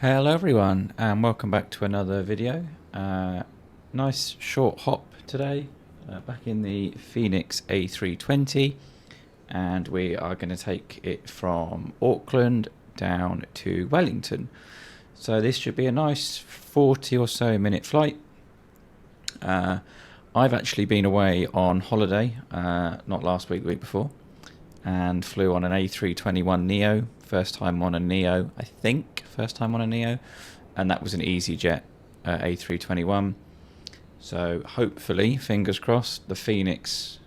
Hello everyone and welcome back to another video. Nice short hop today, back in the FENIX A320, and we are going to take it from Auckland down to Wellington. So this should be a nice 40 or so minute flight. I've actually been away on holiday, not last week, the week before, and flew on an A321 Neo. First time on a Neo, I think. First time on a Neo. And that was an EasyJet A321. So hopefully, fingers crossed, the FENIX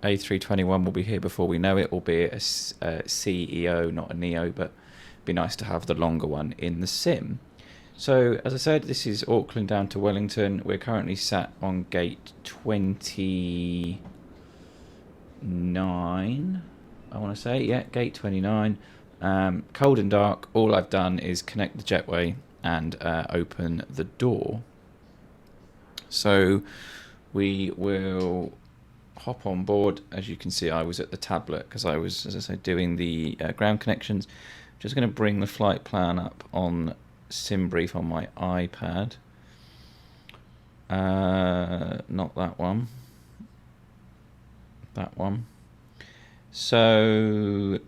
A321 will be here before we know it, albeit a CEO, not a Neo, but it'd be nice to have the longer one in the sim. So, as I said, this is Auckland down to Wellington. We're currently sat on gate 29, I want to say. Yeah, gate 29. Cold and dark. All I've done is connect the jetway and open the door. So we will hop on board. As you can see, I was at the tablet because I was, as I said, doing the ground connections. Just going to bring the flight plan up on SimBrief on my iPad. Not that one. That one. So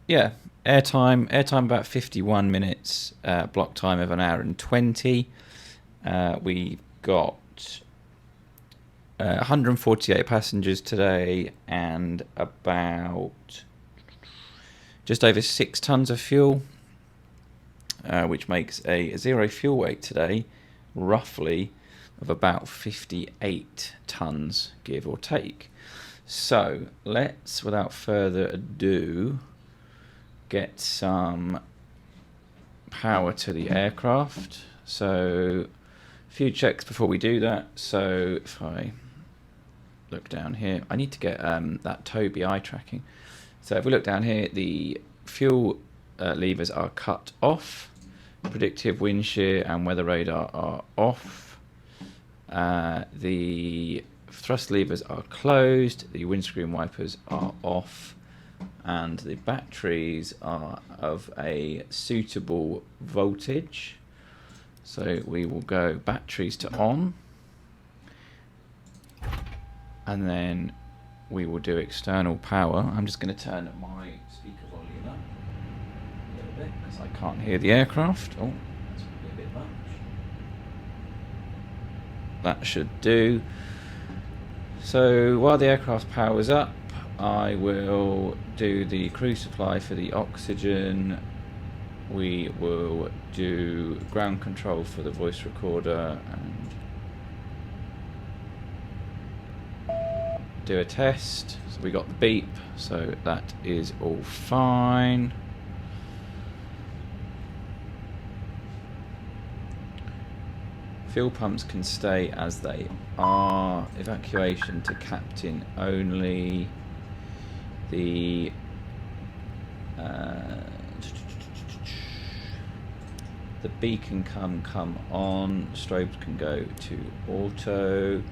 yeah, airtime about 51 minutes, block time of 1 hour and 20. We've got 148 passengers today and about just over 6 tons of fuel, which makes a zero fuel weight today roughly of about 58 tons, give or take. So let's, without further ado, get some power to the aircraft. So a few checks before we do that. So if I look down here, I need to get that Tobii eye tracking. So if we look down here, the fuel levers are cut off, predictive wind shear and weather radar are off, the thrust levers are closed, the windscreen wipers are off, and the batteries are of a suitable voltage. So we will go batteries to on, and then we will do external power. I'm just going to turn my speaker volume up a little bit because I can't hear the aircraft. Oh, that's a bit much. That should do. So while the aircraft powers up, I will do the crew supply for the oxygen. We will do ground control for the voice recorder and do a test. So we got the beep, so that is all fine. Fuel pumps can stay as they are. Evacuation to captain only. The beacon can come on. Strobes can go to auto.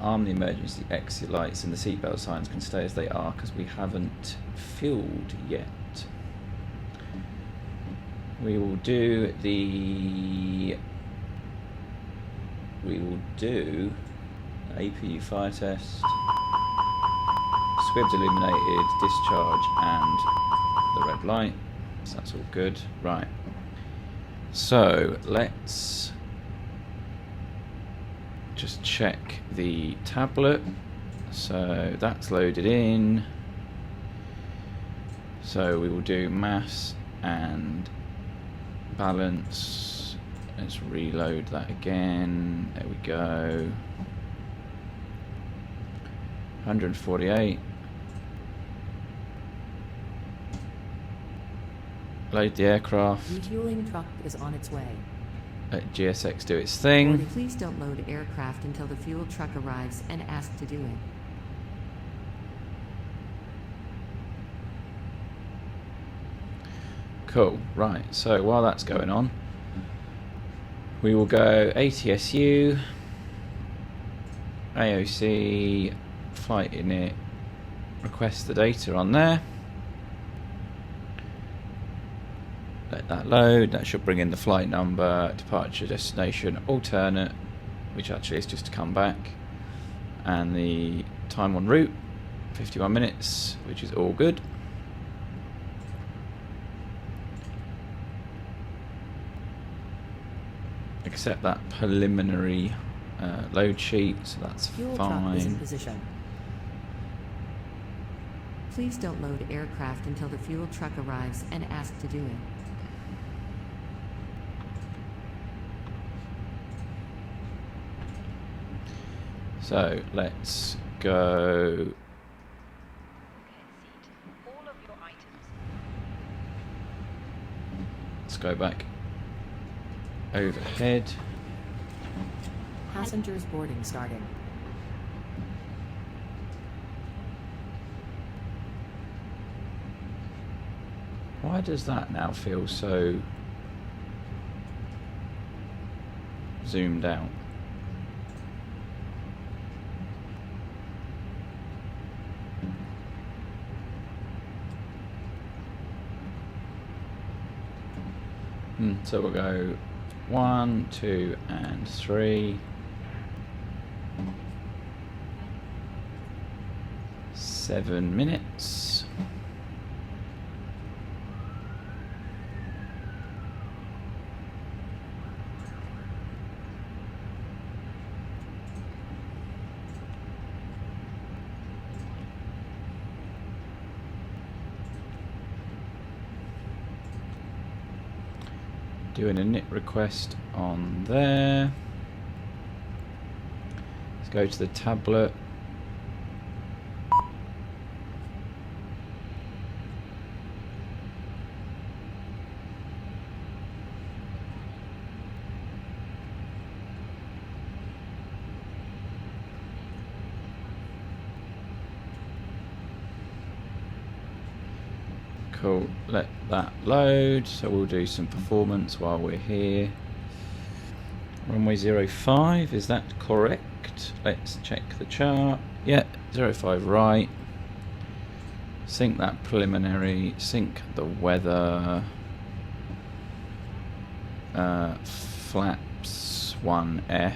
Arm the emergency exit lights and the seatbelt signs can stay as they are because we haven't fueled yet. We will do APU fire test, squibs illuminated, discharge and the red light. So that's all good. Right. So let's just check the tablet. So that's loaded in. So we will do mass and balance. Let's reload that again. There we go. 148. Load the aircraft. Refueling truck is on its way. Let GSX do its thing. Please don't load aircraft until the fuel truck arrives and ask to do it. Cool. Right. So while that's going on, we will go ATSU, AOC, flight init, request the data on there. let that load. That should bring in the flight number, departure, destination, alternate, which actually is just to come back, and the time en route, 51 minutes, which is all good. Except that preliminary load sheet, so that's Fuel truck is in fine. position. Please don't load aircraft until the fuel truck arrives and ask to do it. So let's go. Let's go back overhead. Passengers boarding starting. Why does that now feel so zoomed out? So we'll go 1, 2, and 3. 7 minutes. Doing a knit request on there. Let's go to the tablet. Cool, let that load. So we'll do some performance while we're here. Runway 05, is that correct? Let's check the chart. Yeah, 05 right. Sync that preliminary, sync the weather. Flaps 1F.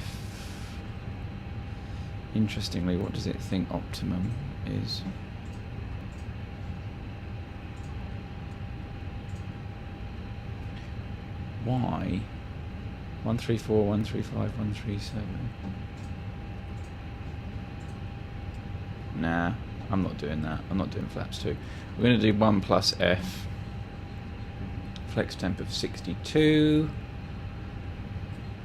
Interestingly, what does it think optimum is? Why? 134, 135, 137. Nah, I'm not doing that. I'm not doing flaps 2. We're going to do 1 plus F. Flex temp of 62,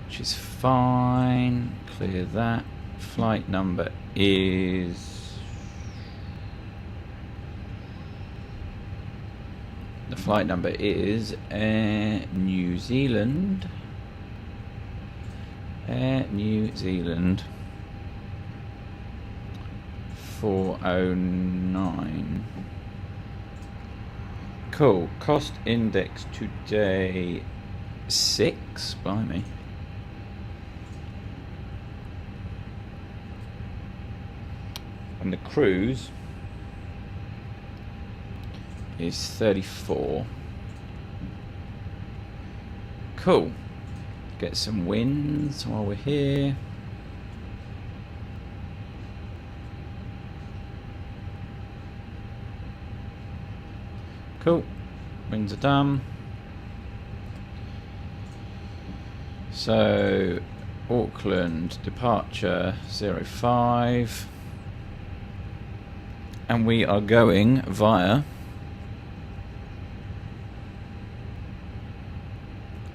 which is fine. Clear that. Flight number is... The flight number is Air New Zealand. Air New Zealand 409. Cool. Cost index today 6. Blimey. And the cruise is 34. Cool. Get some wins while we're here. Cool. Wins are done. So Auckland departure 05. And we are going via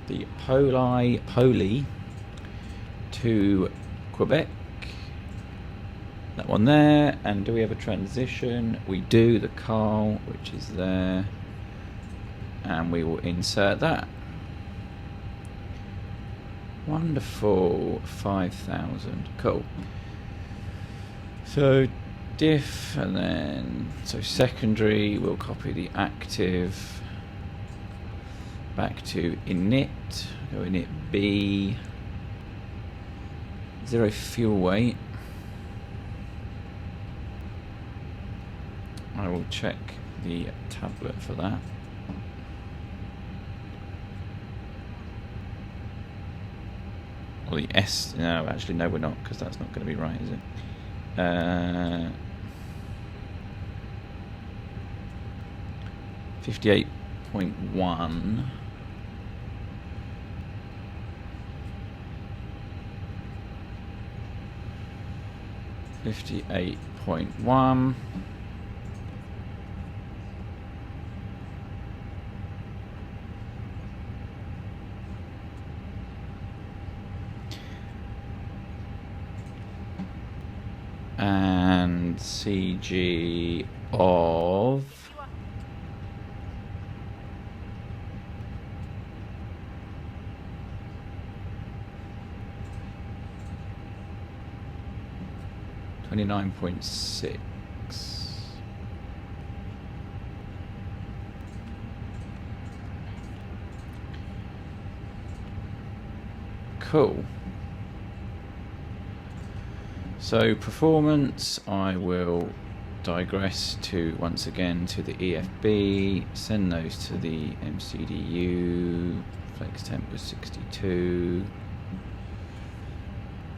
the Poli to Quebec. That one there. And do we have a transition? We do. The Carl, which is there. And we will insert that. Wonderful. 5,000. Cool. So diff, and then so secondary, we'll copy the active back to init, go init B, 0 fuel weight. I will check the tablet for that. Well, the S... No, actually, no, we're not, because that's not going to be right, is it? 58.1. .1. And CG of 29.6. Cool. So performance, I will digress to once again to the EFB, send those to the MCDU. Flex temp was 62,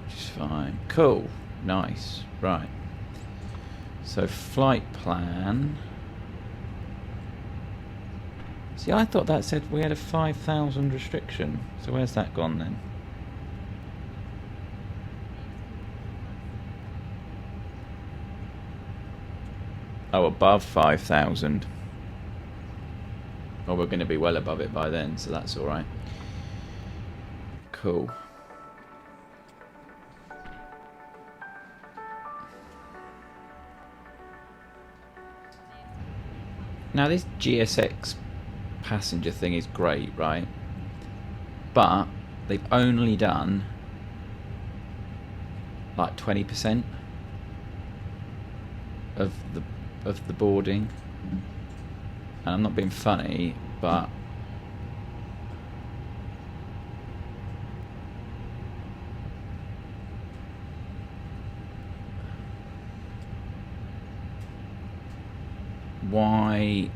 which is fine. Cool, nice, right. So flight plan. See, I thought that said we had a 5,000 restriction. So where's that gone then? Oh, above 5,000. Well, we're going to be well above it by then, so that's all right. Cool. Now, this GSX passenger thing is great, right? But they've only done like 20% of the boarding, and I'm not being funny, but why?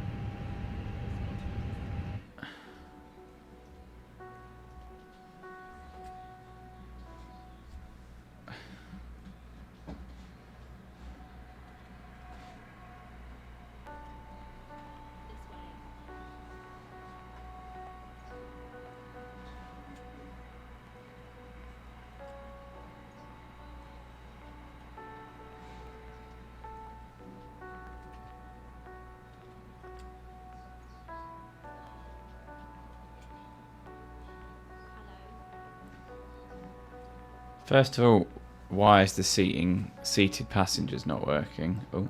First of all, why is the seated passengers not working? Oh.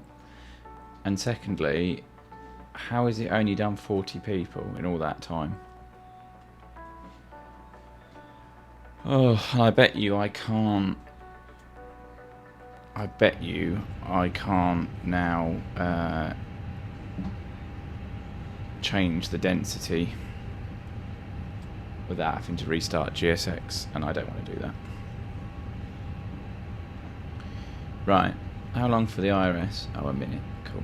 And secondly, how is it only done 40 people in all that time? Oh, I bet you I can't. I bet you I can't now change the density without having to restart GSX, and I don't want to do that. Right, how long for the IRS? Oh, a minute, cool.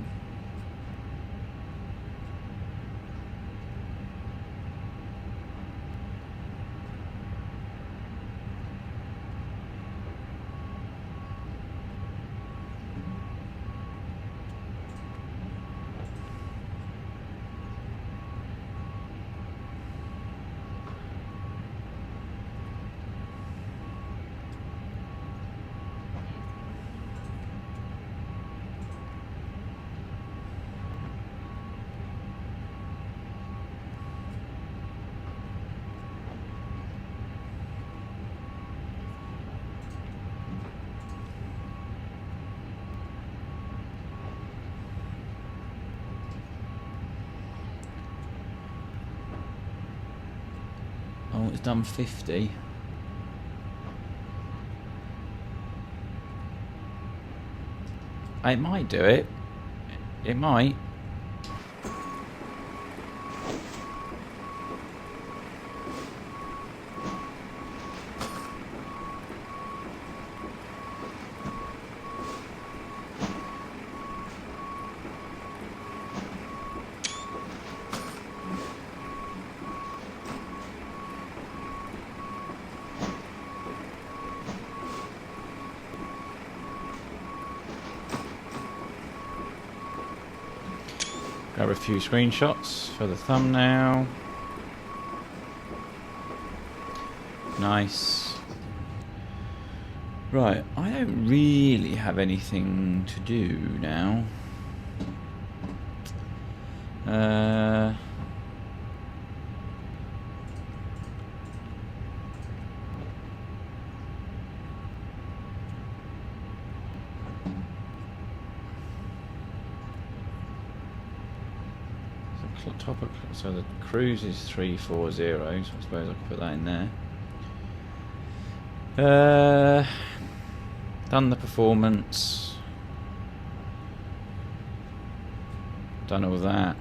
Oh, it's done 50. It might do it. It might. Grab a few screenshots for the thumbnail. Nice. Right, I don't really have anything to do now. So the cruise is 340, so I suppose I can put that in there. Done the performance. Done all that.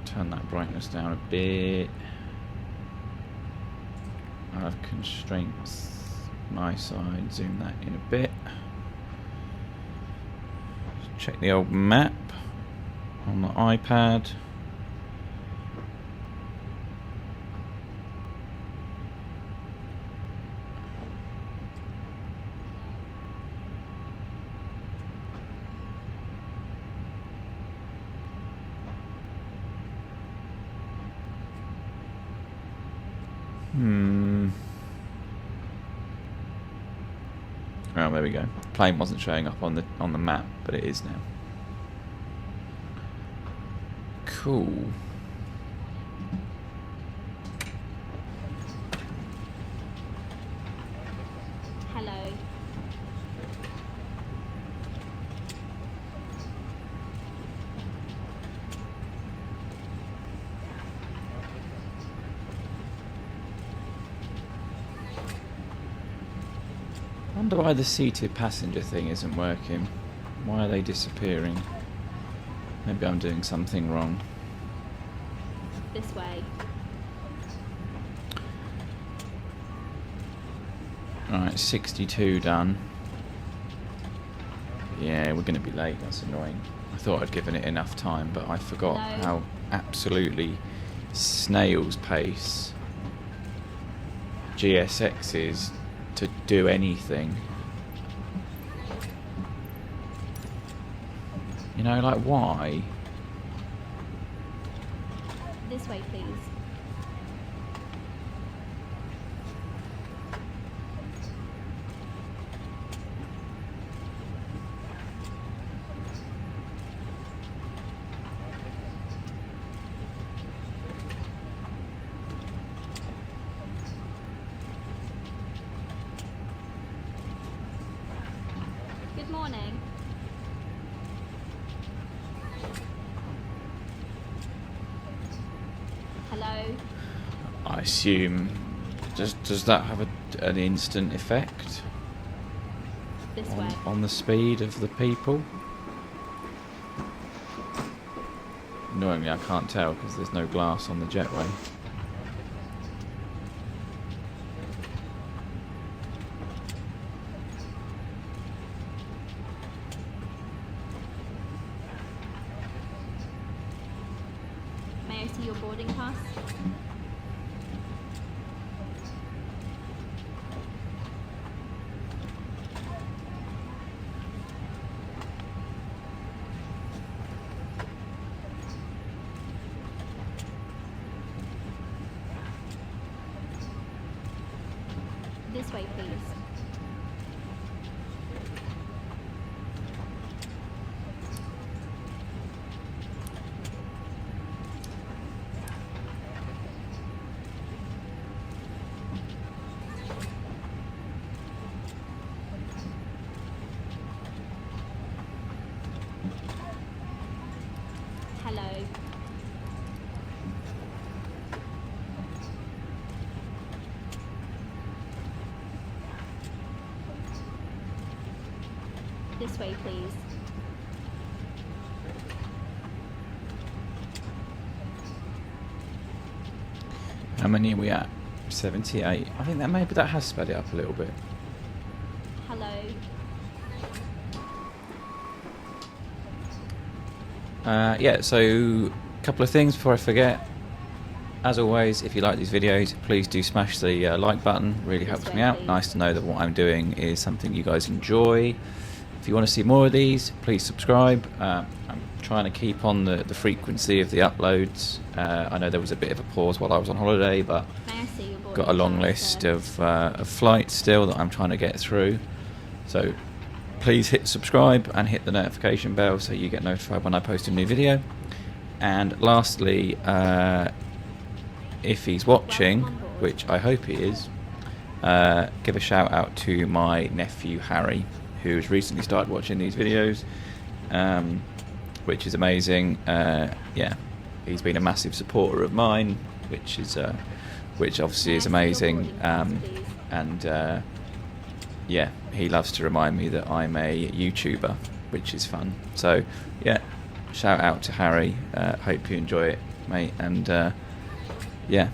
Turn that brightness down a bit. I have constraints my side, zoom that in a bit. Check the old map on the iPad. Oh, there we go. Plane wasn't showing up on the map, but it is now. Cool. Hello. I wonder why the seated passenger thing isn't working. Why are they disappearing? Maybe I'm doing something wrong. This way. Alright, 62 done. Yeah, we're going to be late. That's annoying. I thought I'd given it enough time, but I forgot how absolutely snail's pace GSX is to do anything. You know, like, why? This way, please. Good morning. Hello. I assume, does that have an instant effect This way. on the speed of the people? Annoyingly, I can't tell because there's no glass on the jetway. May I see your boarding pass? This way, please. Hello. This way, please. How many are we at? 78. I think that maybe that has sped it up a little bit. Hello. Yeah, so a couple of things before I forget. As always, if you like these videos, please do smash the like button. Really helps me out. Nice to know that what I'm doing is something you guys enjoy. If you want to see more of these, please subscribe. I'm trying to keep on the frequency of the uploads. I know there was a bit of a pause while I was on holiday, but May I see your boarding got a long pass, list sir? of flights still that I'm trying to get through. So please hit subscribe and hit the notification bell so you get notified when I post a new video. And lastly, if he's watching, which I hope he is, give a shout out to my nephew Harry, who's recently started watching these videos, which is amazing. Yeah, he's been a massive supporter of mine, which obviously is amazing. And yeah, he loves to remind me that I'm a YouTuber, which is fun. So yeah, shout out to Harry. Hope you enjoy it, mate. And yeah,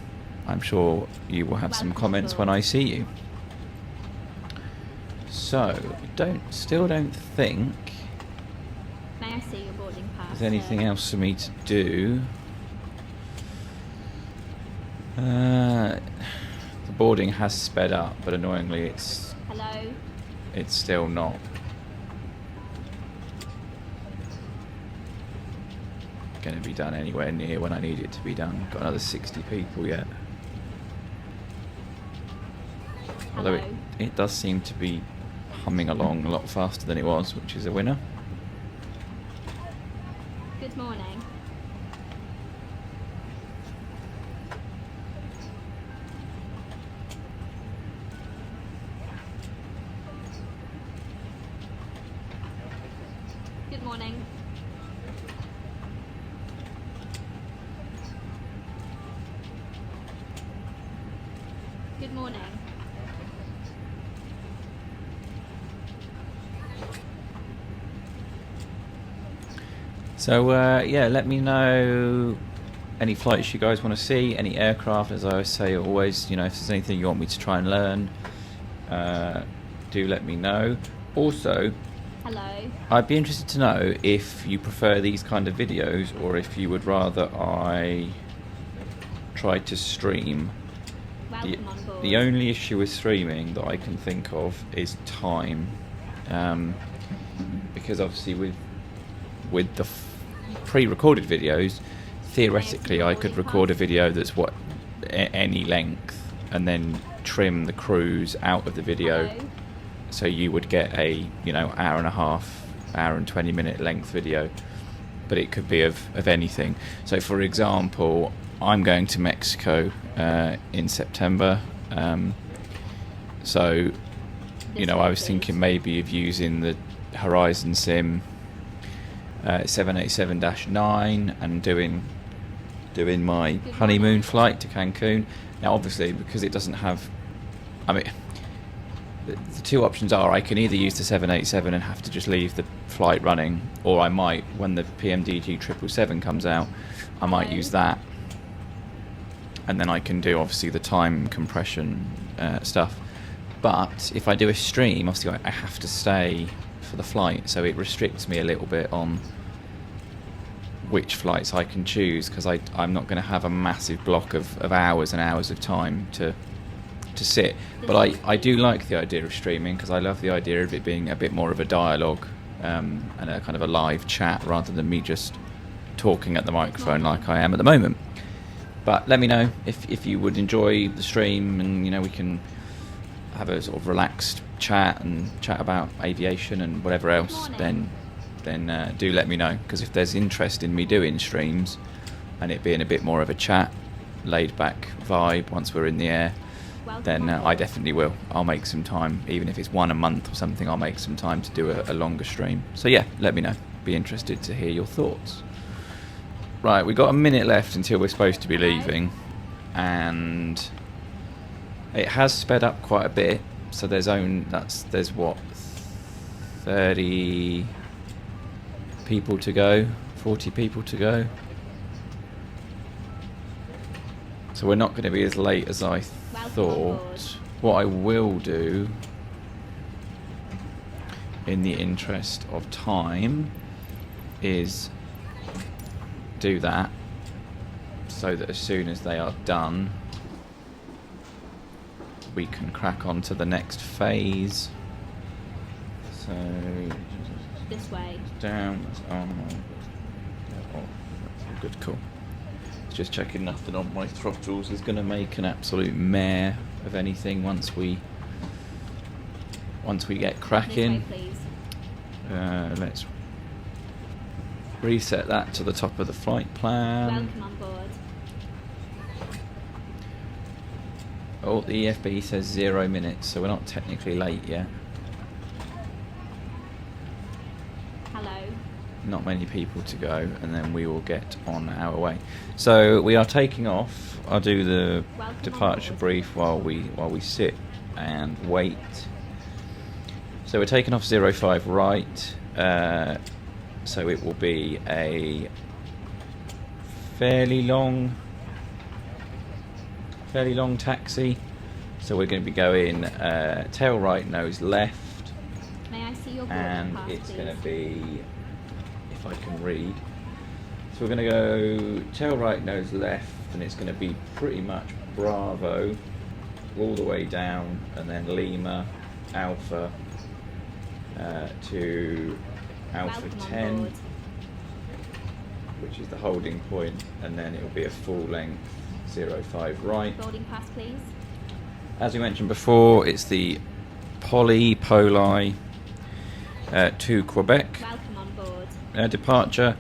I'm sure you will have some comments when I see you. So, still don't think May I see your boarding pass, there's anything sir? else for me to do. The boarding has sped up, but annoyingly Hello? it's still not going to be done anywhere near when I need it to be done. Got another 60 people yet. Although Hello? it does seem to be humming along a lot faster than it was, which is a winner. Good morning. Good morning. Good morning. So yeah, let me know any flights you guys want to see, any aircraft. As I always say, always, you know, if there's anything you want me to try and learn, do let me know. Also, Hello? I'd be interested to know if you prefer these kind of videos or if you would rather I try to stream. Welcome on board. The only issue with streaming that I can think of is time, because obviously with the pre-recorded videos, theoretically I could record a video that's any length and then trim the cruise out of the video. Hello? So you would get a, you know, hour and a half, hour and 20-minute length video, but it could be of anything. So for example, I'm going to Mexico in September, so you know, I was thinking maybe of using the Horizon Sim 787-9 and doing my honeymoon flight to Cancun. Now obviously, because it doesn't have, I mean, the two options are I can either use the 787 and have to just leave the flight running, or I might, when the PMDG 777 comes out, I might use that, and then I can do obviously the time compression stuff. But if I do a stream, obviously I have to stay for the flight, so it restricts me a little bit on which flights I can choose, because I'm not going to have a massive block of hours and hours of time to sit. But I do like the idea of streaming, because I love the idea of it being a bit more of a dialogue and a kind of a live chat rather than me just talking at the microphone like I am at the moment. But let me know if you would enjoy the stream, and you know, we can have a sort of relaxed chat and chat about aviation and whatever else. Then do let me know, because if there's interest in me doing streams and it being a bit more of a chat, laid back vibe once we're in the air, then I definitely will. I'll make some time, even if it's one a month or something. I'll make some time to do a longer stream. So yeah, let me know. Be interested to hear your thoughts. Right, we've got a minute left until we're supposed to be leaving, and it has sped up quite a bit. So there's what, 30 people to go, 40 people to go. So we're not going to be as late as I thought. What I will do, in the interest of time, is do that so that as soon as they are done, we can crack on to the next phase. So This way. down, that's on. Good, cool. Just checking nothing on my throttles is going to make an absolute mare of anything once we get cracking. This way, please. Let's reset that to the top of the flight plan. Welcome on board. Oh, the EFB says 0 minutes, so we're not technically late yet. Hello. Not many people to go, and then we will get on our way. So we are taking off. I'll do the Welcome on departure board. brief while we sit and wait. So we're taking off 05 right. So it will be a fairly long taxi. So we're going to be going tail right, nose left, May I see your boarding and pass, it's please? going to be, if I can read, so we're going to go tail right, nose left, and it's going to be pretty much Bravo all the way down, and then Lima, Alpha to Alpha Welcome on 10, board. which is the holding point, and then it will be a full length 05 right. Boarding pass, please. As we mentioned before, it's the Poli to Quebec Welcome on board. departure.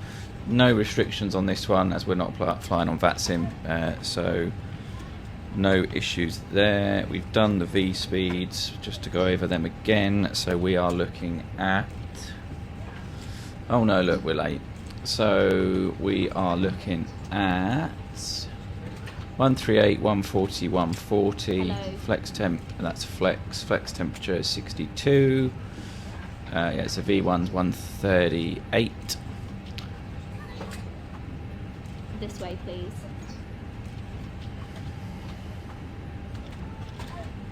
No restrictions on this one as we're not flying on VATSIM, so no issues there. We've done the V speeds just to go over them again. So we are looking at, oh no, look, we're late. So we are looking at 138, 140, 140. Hello. Flex temp, that's flex. Flex temperature is 62. Yeah, it's a V1's 138. This way, please.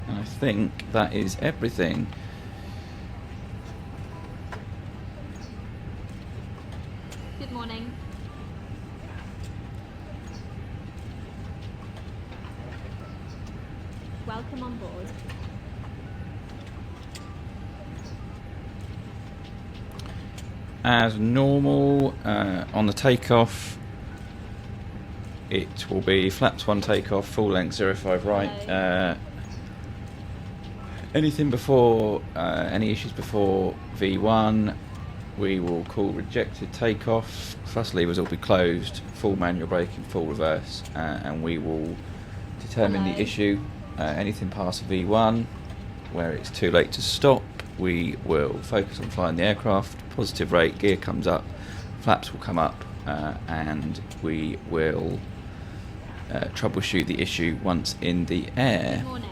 And I think that is everything. Good morning. Welcome on board. As normal, on the takeoff, it will be flaps 1 takeoff, full length 05 right. Hello. Anything before, any issues before V1, we will call rejected takeoff. Thrust levers will be closed, full manual braking, full reverse, and we will determine Hello. the issue. Anything past V1, where it's too late to stop, we will focus on flying the aircraft. Positive rate, gear comes up, flaps will come up, and we will troubleshoot the issue once in the air. Good morning.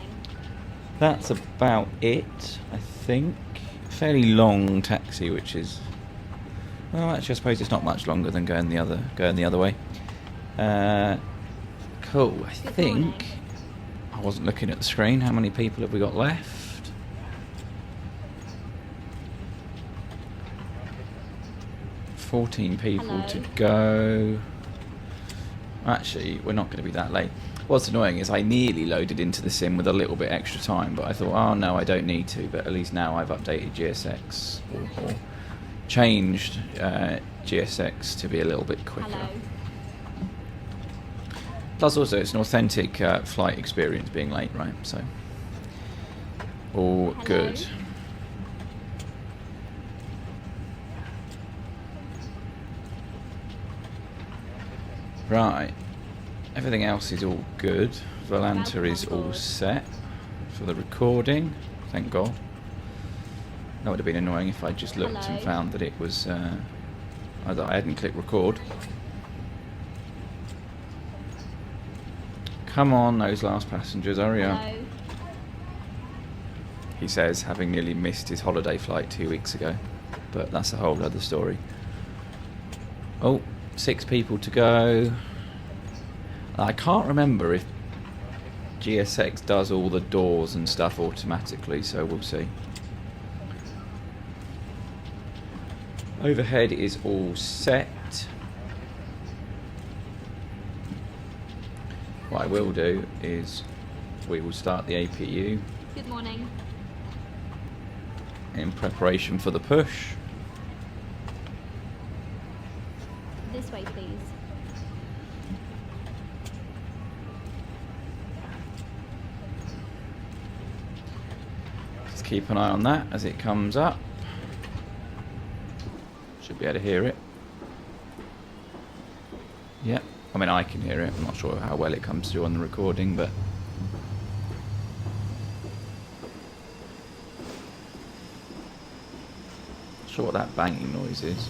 That's about it, I think. Fairly long taxi, which is, well, actually I suppose it's not much longer than going the other way. Cool. I Good think morning. I wasn't looking at the screen. How many people have we got left? $14 people Hello. to go. Actually, we're not going to be that late. What's annoying is I nearly loaded into the sim with a little bit extra time, but I thought, oh no, I don't need to. But at least now I've updated GSX or changed GSX to be a little bit quicker. Hello. Plus, also, it's an authentic flight experience being late, right? So, all Hello. good. Right. Everything else is all good. Volanta is all set for the recording. Thank God. That would have been annoying if I just looked and Hello. found that it was that I hadn't clicked record. Come on, those last passengers, hurry up. Hello. He says, having nearly missed his holiday flight 2 weeks ago. But that's a whole other story. Oh, 6 people to go. I can't remember if GSX does all the doors and stuff automatically, so we'll see. Overhead is all set. What I will do is we will start the APU Good morning. in preparation for the push. This way, please. keep an eye on that as it comes up. Should be able to hear it. Yep. I mean, I can hear it. I'm not sure how well it comes through on the recording, but... not sure what that banging noise is.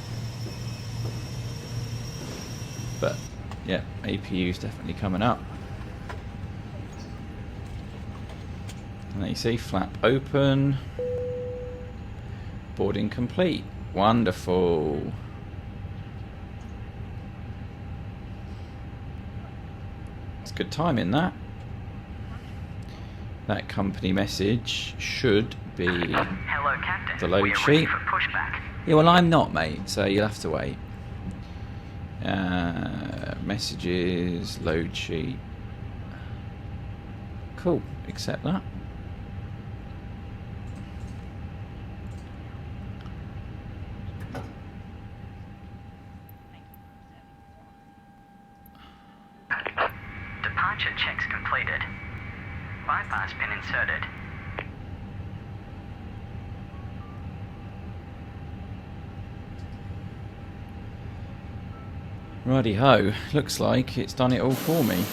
But, yeah, APU's definitely coming up. And there you see, flap open. Boarding complete. Wonderful. It's good timing, that. That company message should be Hello, Captain. the load We're sheet. ready for pushback. Yeah, well, I'm not, mate, so you'll have to wait. Messages, load sheet. Cool, accept that. Departure checks completed. Bypass pin inserted. Righty ho, looks like it's done it all for me.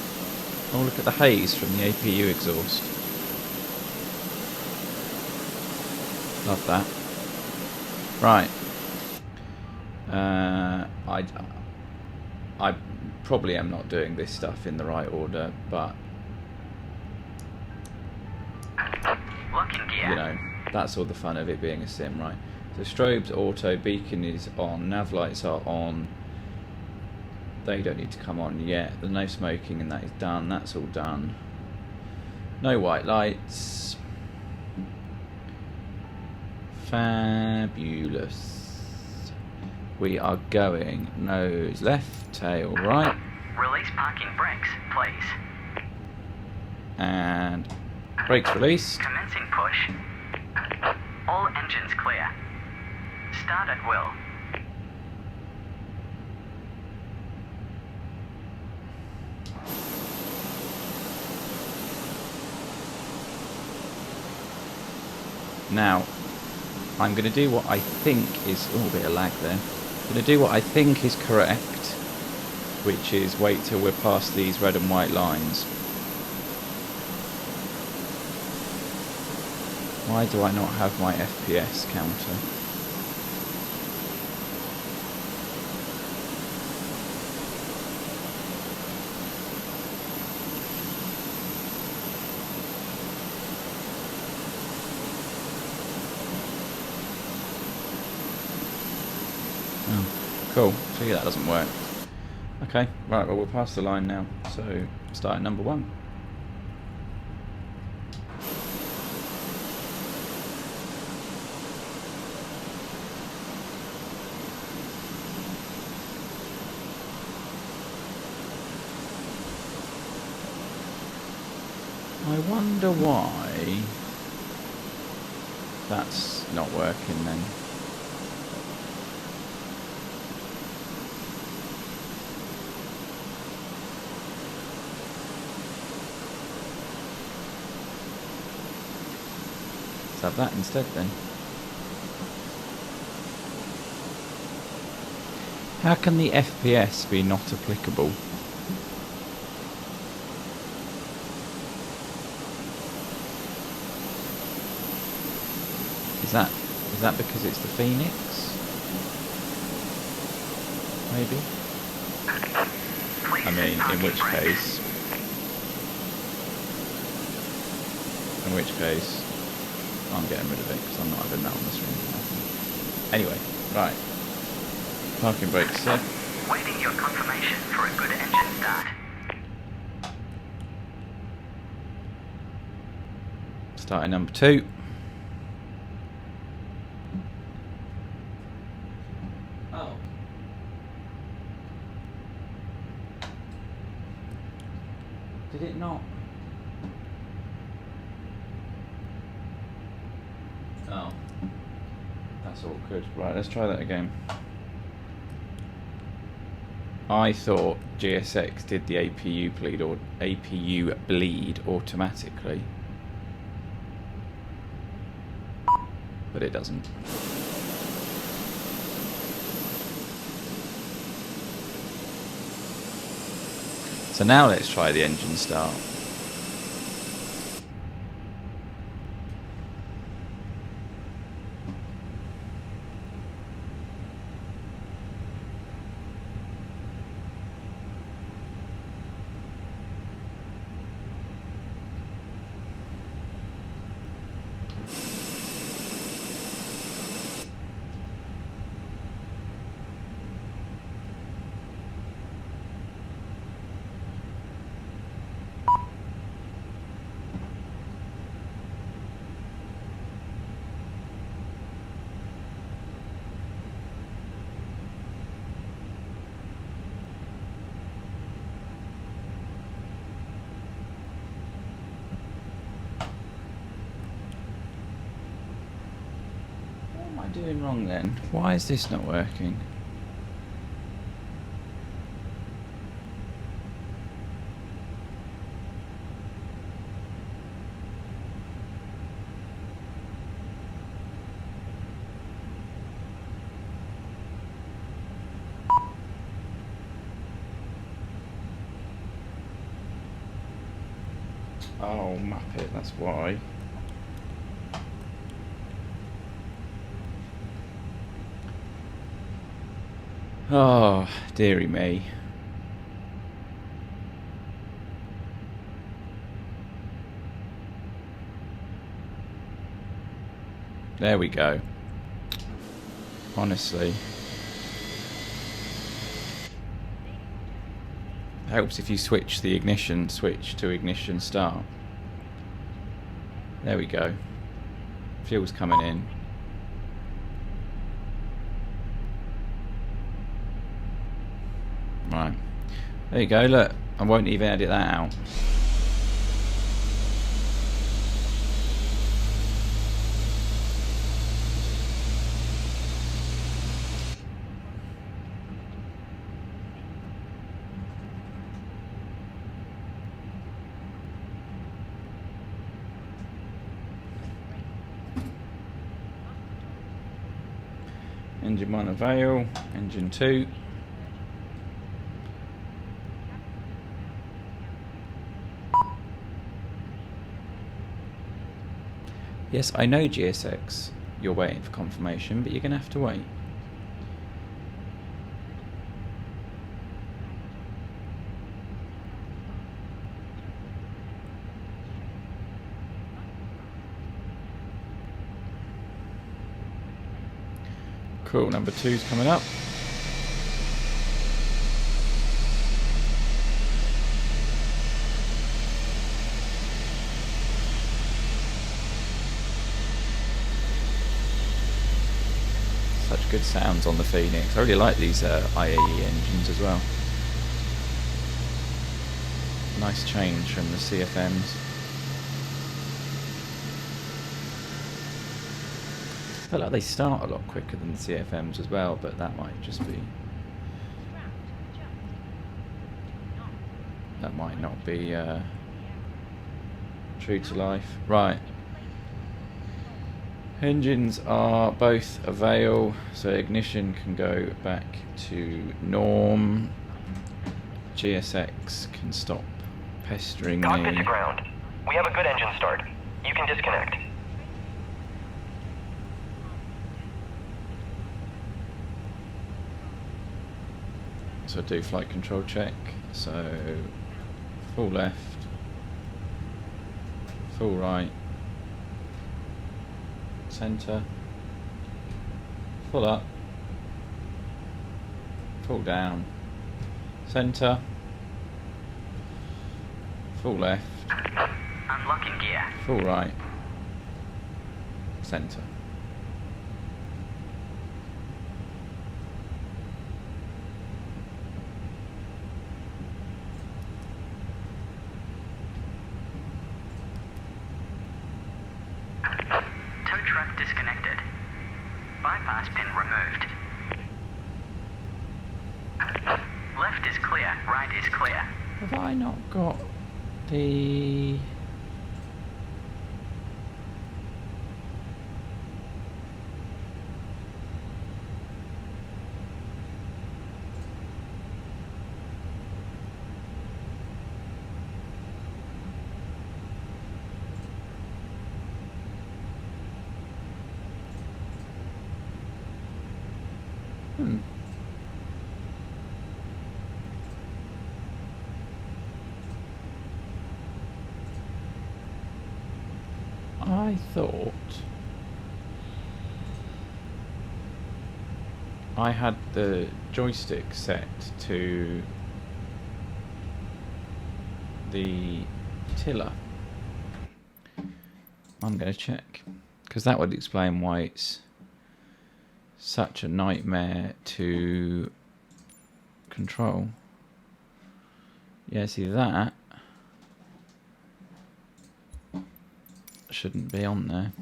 Oh, look at the haze from the APU exhaust. Love that. Right. I probably am not doing this stuff in the right order, but Locking gear. you know, that's all the fun of it being a sim, right? So strobes auto, beacon is on, nav lights are on. They don't need to come on yet. The no smoking and that is done. That's all done. No white lights. Fabulous. We are going nose left, tail right, Release parking brakes, please. and brakes released. Commencing push. All engines clear. Start at will. Now, I'm going to do what I think is... oh, a bit of lag there. I'm going to do what I think is correct, which is wait till we're past these red and white lines. Why do I not have my FPS counter? Oh, cool. So yeah, that doesn't work. Okay, right, well we're past the line now, so start at number 1. I wonder why that's not working then. Let's have that instead then. How can the FPS be not applicable? Is that because it's the Phoenix? Maybe? I mean, in which case... I'm getting rid of it because I'm not having that on the screen. Anyway, right. Parking brakes set. Waiting your confirmation for a good engine start. Starting number 2. Oh. Did it not? Oh. That's awkward. Right, let's try that again. I thought GSX did the APU bleed automatically. but it doesn't. So now let's try the engine start. Doing wrong then? Why is this not working? Oh, Muppet, that's why. Oh, dearie me. There we go. Honestly. Helps if you switch the ignition switch to ignition start. There we go. Fuel's coming in. Right. There you go, look. I won't even edit that out. Engine 1 avail, engine 2. Yes, I know GSX, you're waiting for confirmation, but you're going to have to wait. Cool, number 2's coming up. Such good sounds on the Phoenix. I really like these IAE engines as well. Nice change from the CFMs. I feel like they start a lot quicker than the CFMs as well, but that might just be... that might not be true to life. Right. Engines are both avail, so ignition can go back to norm. GSX can stop pestering Cockpit me. to ground. We have a good engine start. You can disconnect. So do flight control check. So full left, full right, centre, full up, full down, centre, full left, Unlocking gear. full right, centre. Tow truck disconnected. Bypass pin removed. Left is clear, right is clear. Have I not got the... I thought I had the joystick set to the tiller. I'm going to check, because that would explain why it's such a nightmare to control. Yeah, see, that shouldn't be on there.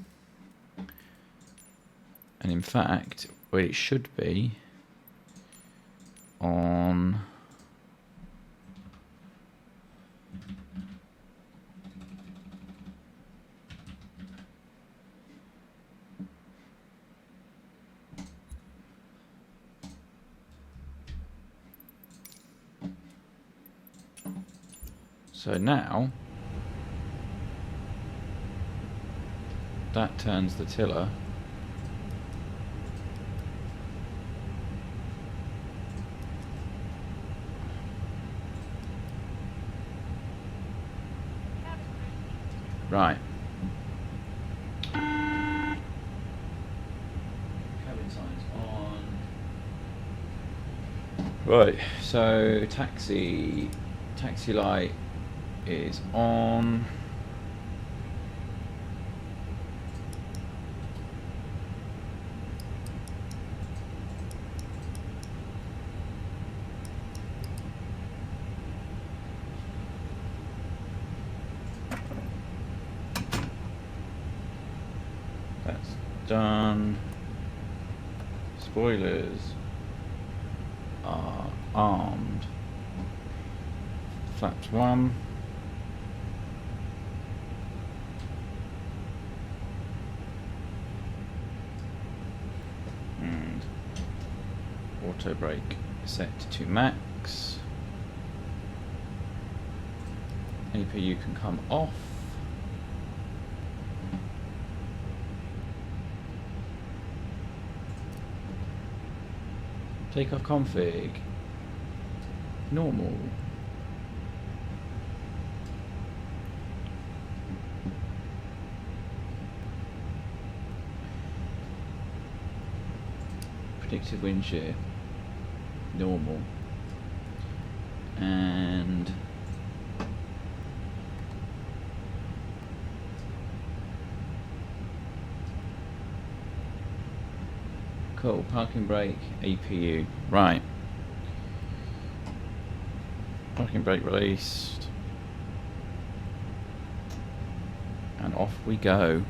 And in fact, well, it should be on so now that turns the tiller right. Cabin signs on. Right, so taxi light is on. That's done. Spoilers are armed. Flaps 1. And auto brake set to max. APU can come off. Takeoff config. Normal. Predicted wind shear. Normal. And cool. Parking brake, APU. Right. Parking brake released. And off we go.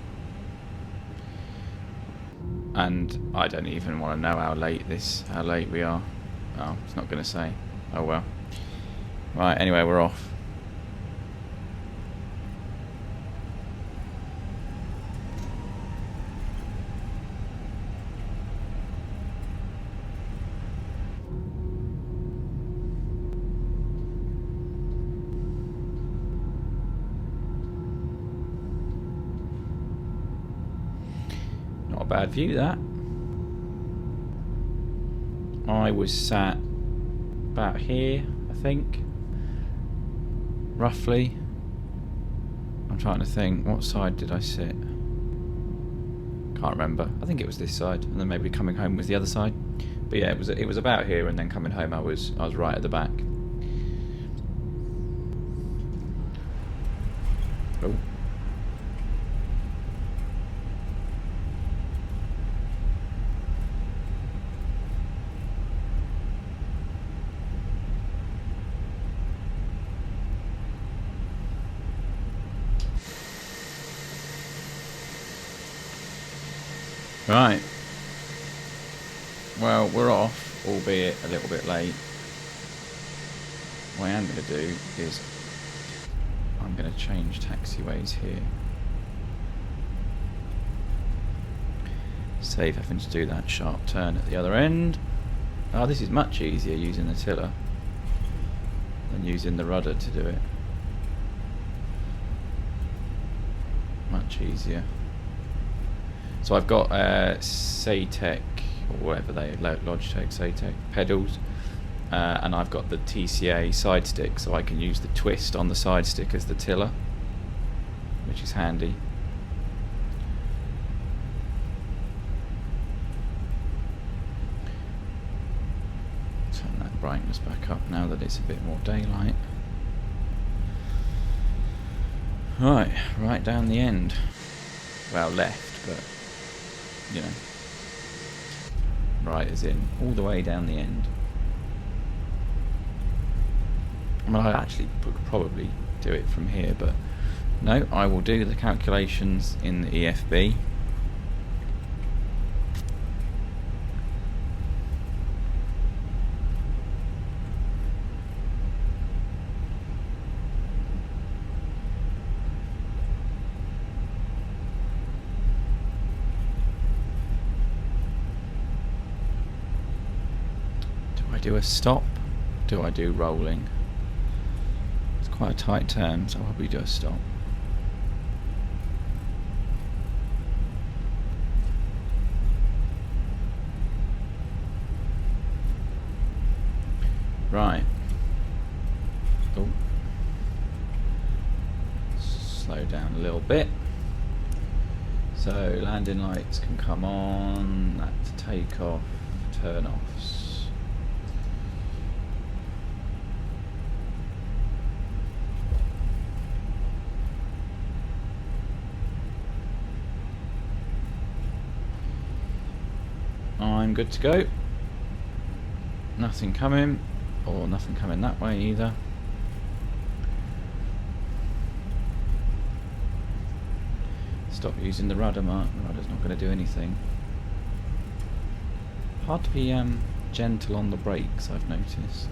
And I don't even want to know how late we are. Oh, it's not going to say. Oh well. Right, anyway, we're off. Not a bad view, that. I was sat about here, I think, roughly. I'm trying to think, what side did I sit? Can't remember. I think it was this side, and then maybe coming home was the other side. But yeah, it was about here, and then coming home I was right at the back. Oh. Right. Well, we're off, albeit a little bit late. What I am going to do is I'm going to change taxiways here. Save having to do that sharp turn at the other end. Oh, this is much easier using the tiller than using the rudder to do it. Much easier. So I've got Saytech, or whatever Logitech, Saytech pedals, and I've got the TCA side stick, so I can use the twist on the side stick as the tiller, which is handy. brightness back up now that it's a bit more daylight. Right down the end. Well, left, but you know, right as in all the way down the end. I mean, I actually could probably do it from here, but no, I will do the calculations in the EFB. Do I do a stop? Do I do rolling? It's quite a tight term, so I'll probably do a stop. Right. Oh. Slow down a little bit. So landing lights can come on. That's takeoff, turn offs. I'm good to go. Nothing coming. Or nothing coming that way either. Stop using the rudder, Mark. The rudder's not going to do anything. Hard to be gentle on the brakes, I've noticed.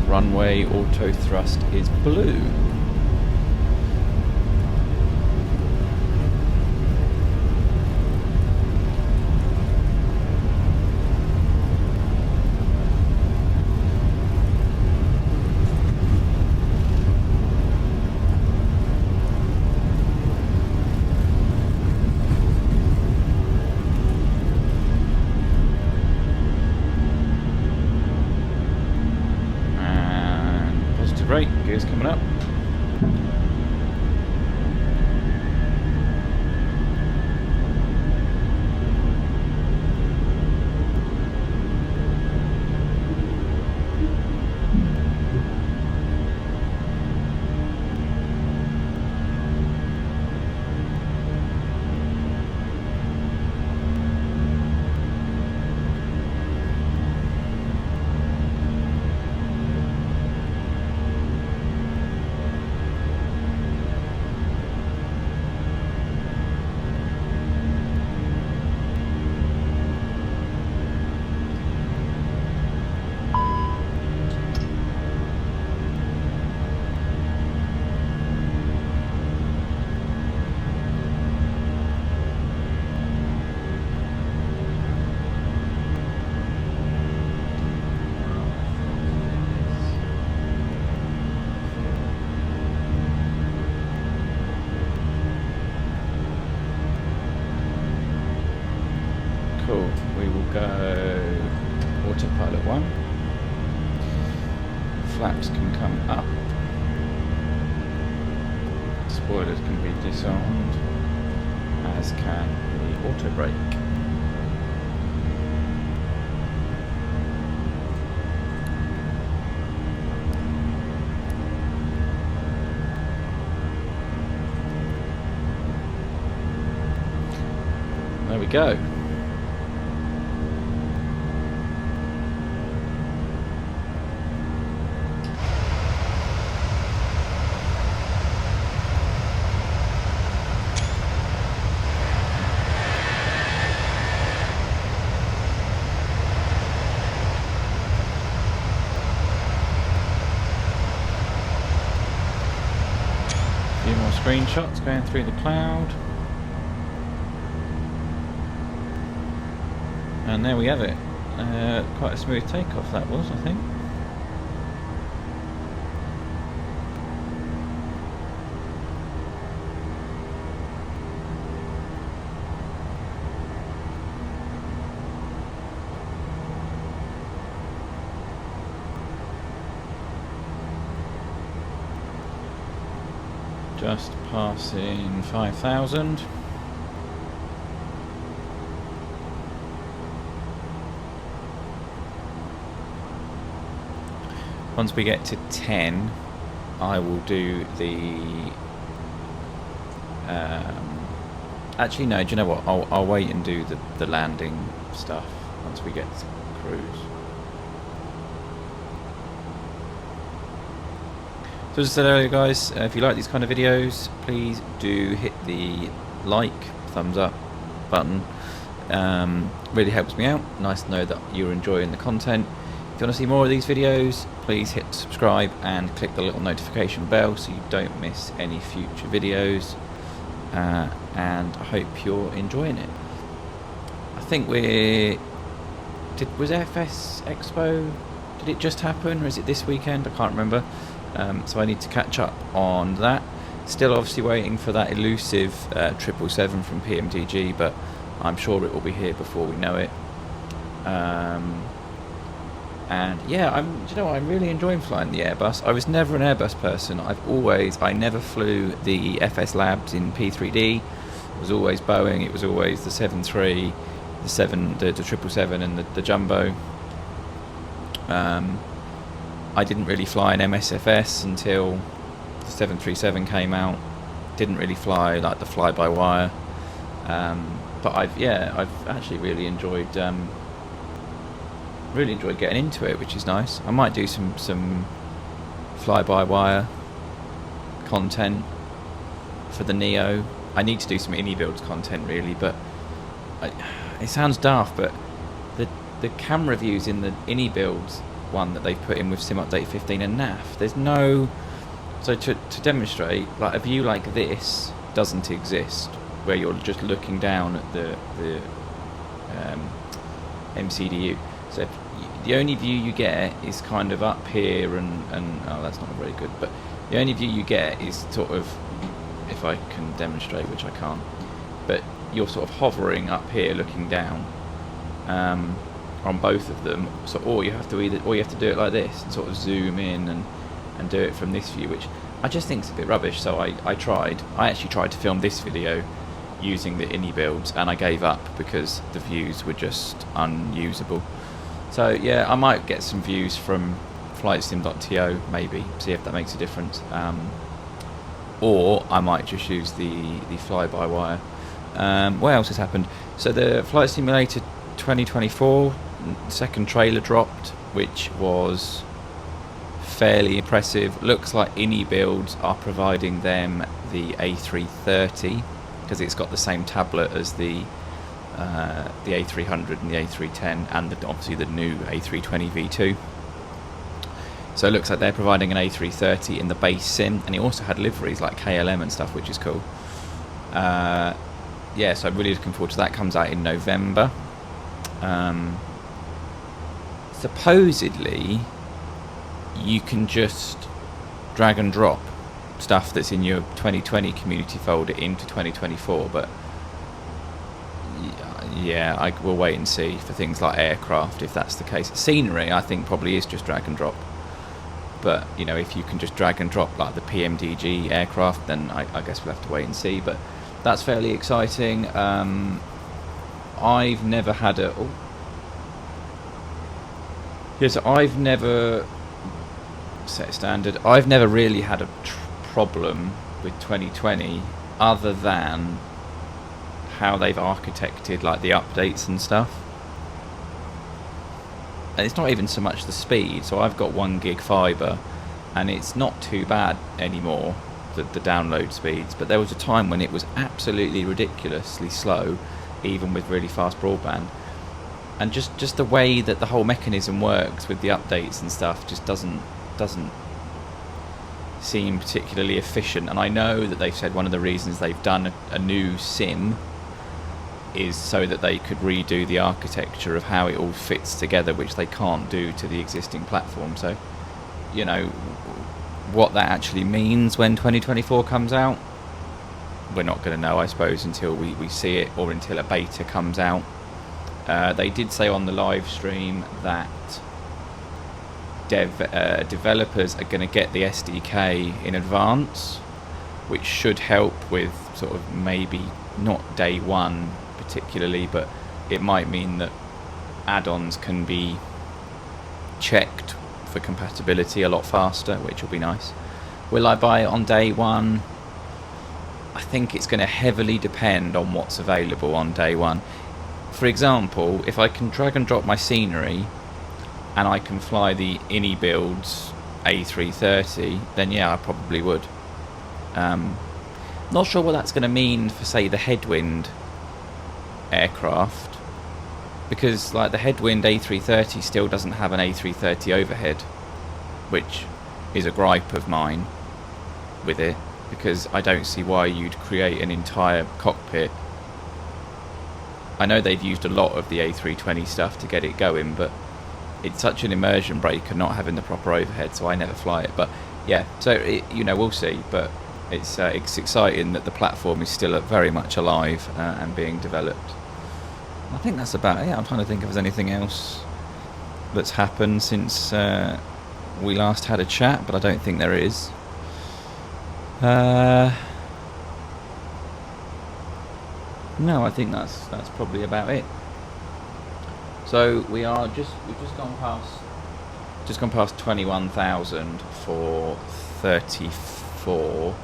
Runway auto thrust is blue. Right, gears coming up. Cool, we will go autopilot 1. Flaps can come up. Spoilers can be disarmed, as can the auto brake. There we go. A few more screenshots going through the cloud. And there we have it. Quite a smooth takeoff that was, I think. Just passing 5,000. Once we get to 10, I will do the... actually, no, do you know what? I'll wait and do the landing stuff once we get to cruise. So as I said earlier, guys, if you like these kind of videos, please do hit the like, thumbs up button. Really helps me out. Nice to know that you're enjoying the content. If you want to see more of these videos, please hit subscribe and click the little notification bell so you don't miss any future videos. And I hope you're enjoying it. I think was FS Expo, did it just happen, or is it this weekend? I can't remember. So I need to catch up on that. Still obviously waiting for that elusive 777 from PMDG, but I'm sure it will be here before we know it. And yeah, do you know what? I'm really enjoying flying the Airbus. I was never an Airbus person. I never flew the FS Labs in P3D. It was always Boeing. It was always the 73, the 777, and the Jumbo. I didn't really fly an MSFS until the 737 came out. Didn't really fly like the fly-by-wire. But I've actually really enjoyed getting into it, which is nice. I might do some fly-by-wire content for the Neo. I need to do some INI builds content really, but it sounds daft, but the camera views in the INI builds one that they've put in with Sim Update 15 and NAF, there's no... So to demonstrate, like a view like this doesn't exist, where you're just looking down at the MCDU. So the only view you get is kind of up here and oh, that's not very good, but the only view you get is sort of, if I can demonstrate, which I can't, but you're sort of hovering up here looking down on both of them. So or you have to do it like this and sort of zoom in and do it from this view, which I just think is a bit rubbish. So I actually tried to film this video using the INI builds, and I gave up because the views were just unusable. So yeah, I might get some views from flightsim.to, maybe, see if that makes a difference. Or I might just use the fly-by-wire. What else has happened? So the Flight Simulator 2024 second trailer dropped, which was fairly impressive. Looks like INI builds are providing them the A330, because it's got the same tablet as the A300 and the A310, and obviously the new A320 V2. So it looks like they're providing an A330 in the base sim, and it also had liveries like KLM and stuff, which is cool. Yeah, so I'm really looking forward to that. Comes out in November. Supposedly you can just drag and drop stuff that's in your 2020 community folder into 2024, but yeah, I will wait and see for things like aircraft if that's the case. Scenery I think probably is just drag and drop, but you know, if you can just drag and drop like the PMDG aircraft, then I guess we'll have to wait and see, but that's fairly exciting. I've never had a I've never set a standard. I've never really had a problem with 2020 other than how they've architected like the updates and stuff. And it's not even so much the speed. So I've got 1 gig fiber and it's not too bad anymore, the download speeds, but there was a time when it was absolutely ridiculously slow, even with really fast broadband. And just the way that the whole mechanism works with the updates and stuff just doesn't seem particularly efficient. And I know that they've said one of the reasons they've done a new sim is so that they could redo the architecture of how it all fits together, which they can't do to the existing platform. So, you know, what that actually means when 2024 comes out, we're not going to know, I suppose, until we see it, or until a beta comes out. They did say on the live stream that developers are going to get the SDK in advance, which should help with sort of maybe not day one particularly, but it might mean that add-ons can be checked for compatibility a lot faster, which will be nice. Will I buy it on day one? I think it's going to heavily depend on what's available on day one. For example, if I can drag and drop my scenery and I can fly the INI builds A330, then yeah, I probably would. Not sure what that's going to mean for, say, the headwind aircraft, because like the headwind A330 still doesn't have an A330 overhead, which is a gripe of mine with it, because I don't see why you'd create an entire cockpit. I know they've used a lot of the A320 stuff to get it going, but it's such an immersion breaker not having the proper overhead, so I never fly it. But yeah, so you know, we'll see. But it's exciting that the platform is still very much alive and being developed. I think that's about it. I'm trying to think if there's anything else that's happened since we last had a chat, but I don't think there is. No, I think that's probably about it. So we've just gone past 21,000 for 34.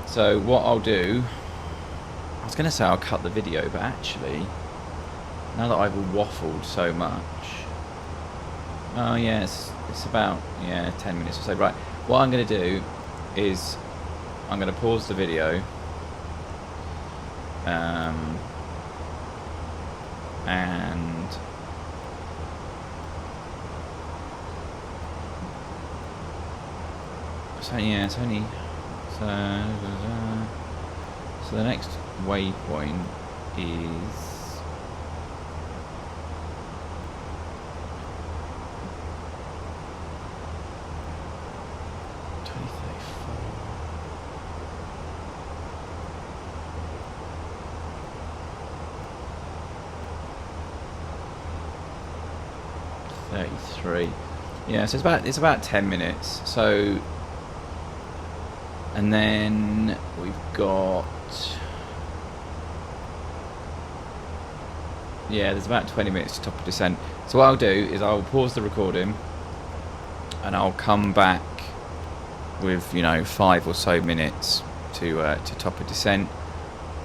So what I'll do, I was going to say I'll cut the video, but actually, now that I've waffled so much, oh yeah, it's about 10 minutes or so. Right, what I'm going to do is I'm going to pause the video, and so yeah, it's only so the next waypoint is yeah, so it's about 10 minutes. So, and then we've got, yeah, there's about 20 minutes to top of descent. So what I'll do is I'll pause the recording and I'll come back with, you know, 5 or so minutes to top of descent.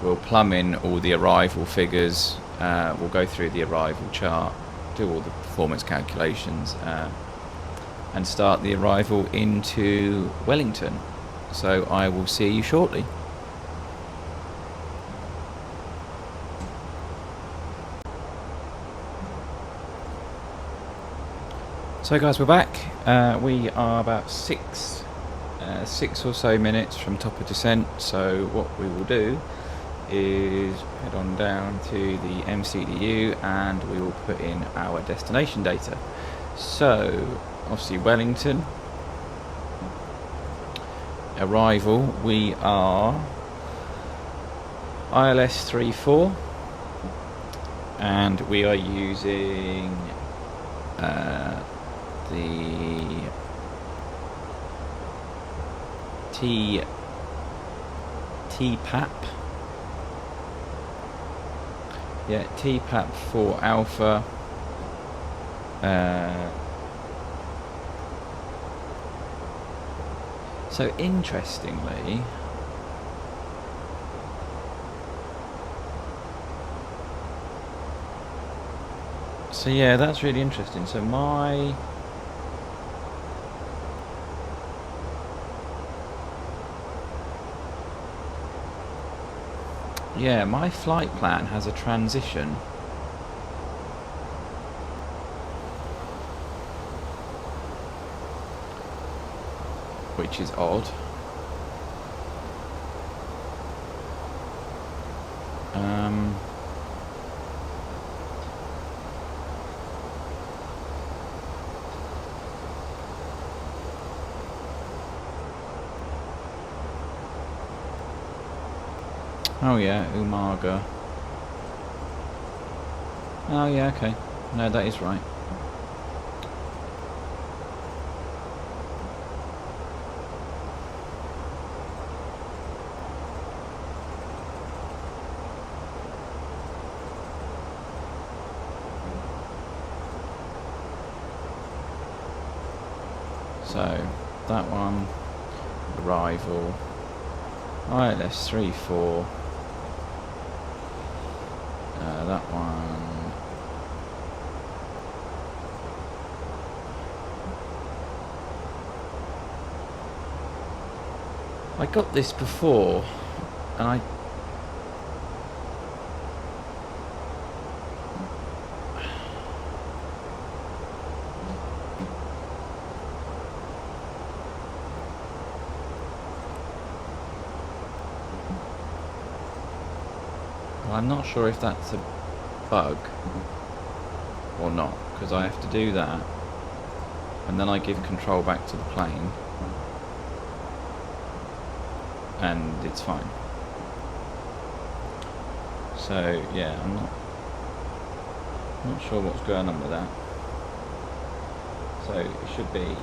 We'll plumb in all the arrival figures. We'll go through the arrival chart, do all the performance calculations, and start the arrival into Wellington. So I will see you shortly. So guys, we're back. We are about six or so minutes from top of descent. So what we will do is head on down to the MCDU and we will put in our destination data. So obviously Wellington, arrival, we are ILS 34 and we are using the TPAP. Yeah, TPAP for Alpha. So interestingly, so yeah, that's really interesting. So my flight plan has a transition. Which is odd. Oh yeah, Umaga. Oh yeah, okay. No, that is right. So that one, arrival, ILS 34, that one, I got this before and I'm not sure if that's a bug or not, because I have to do that and then I give control back to the plane and it's fine. So yeah, I'm not sure what's going on with that. So it should be,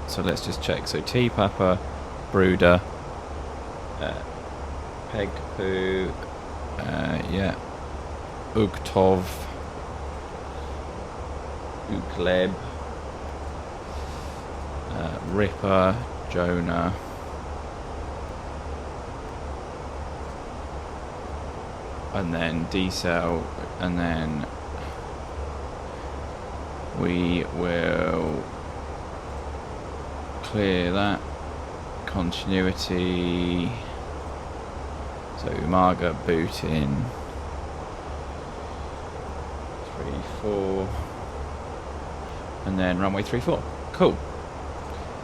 so let's just check. So T Papa, Brooder, Peg Poo, yeah, Ugtov, Ukleb, Ripper, Jonah, and then D-Cell, and then we will clear that continuity. So Umaga boot in 3-4, and then runway 3-4. Cool.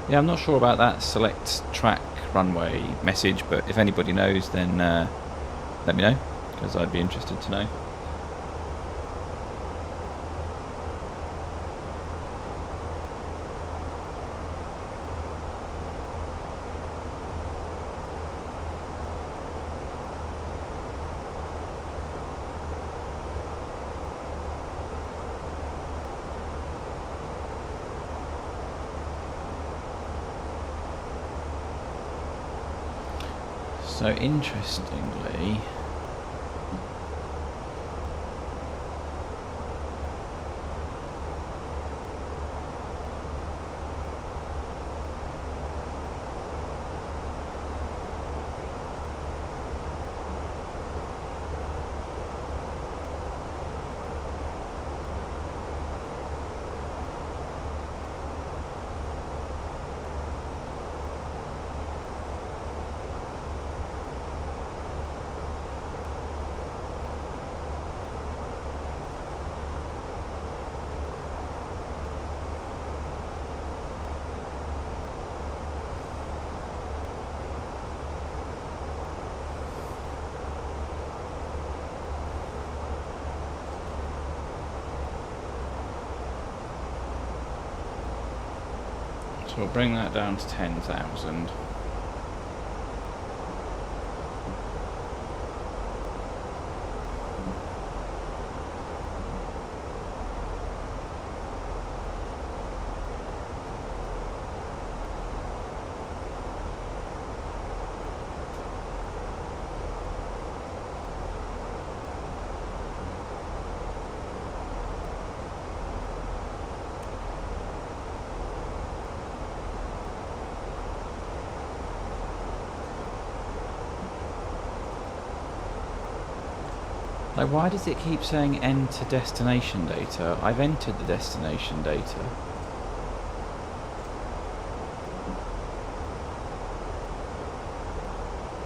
Yeah, I'm not sure about that select track runway message, but if anybody knows, then let me know, because I'd be interested to know. So interestingly, so we'll bring that down to 10,000. Like, why does it keep saying enter destination data? I've entered the destination data.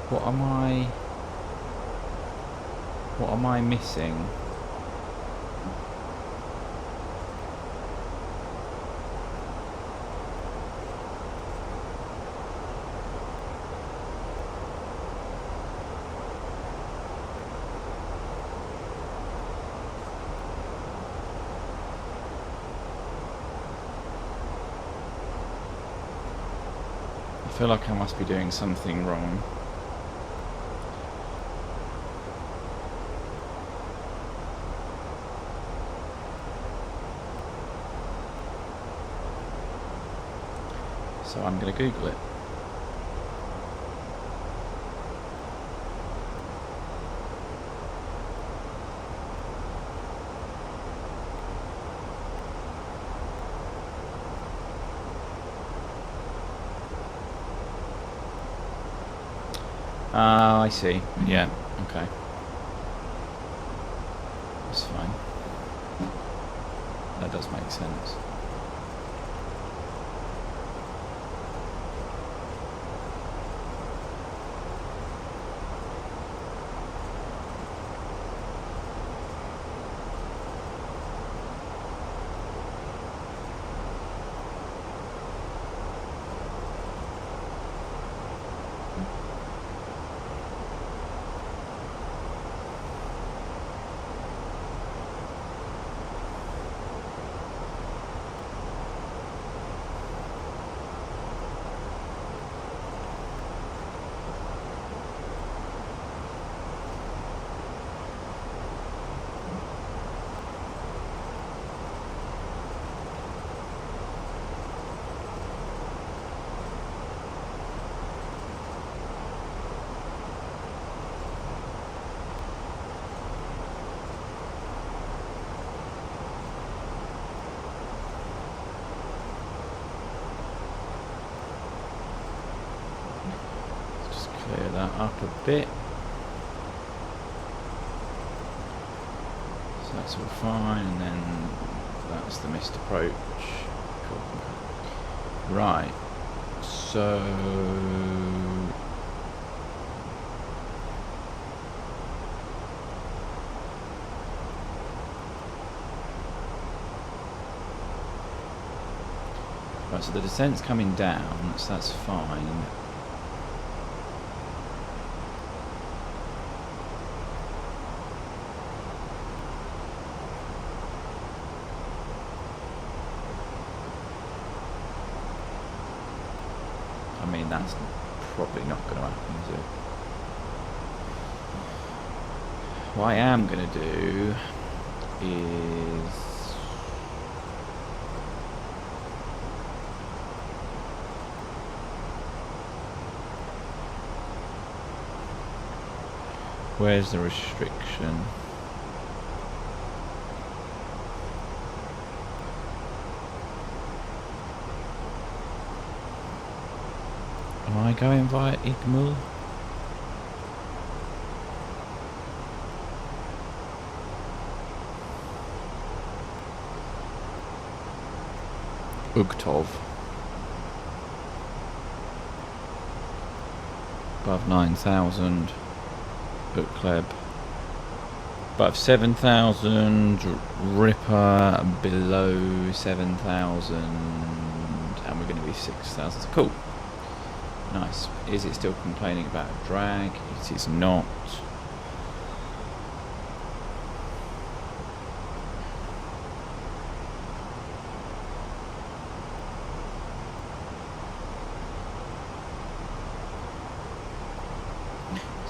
What am I missing? I feel like I must be doing something wrong. So I'm going to Google it. Ah, I see. Yeah, okay. That's fine. That does make sense. Just clear that up a bit. So that's all fine, and then that's the missed approach. Cool. Right. So right, so the descent's coming down, so that's fine. I mean, that's probably not going to happen, is it? What I am going to do is where's the restriction? Am I going via Igmul? Ugtov. Above 9,000. Bukleb. Above 7,000. Ripper below 7,000. And we're going to be 6,000. Cool. Nice. Is it still complaining about a drag? It is not.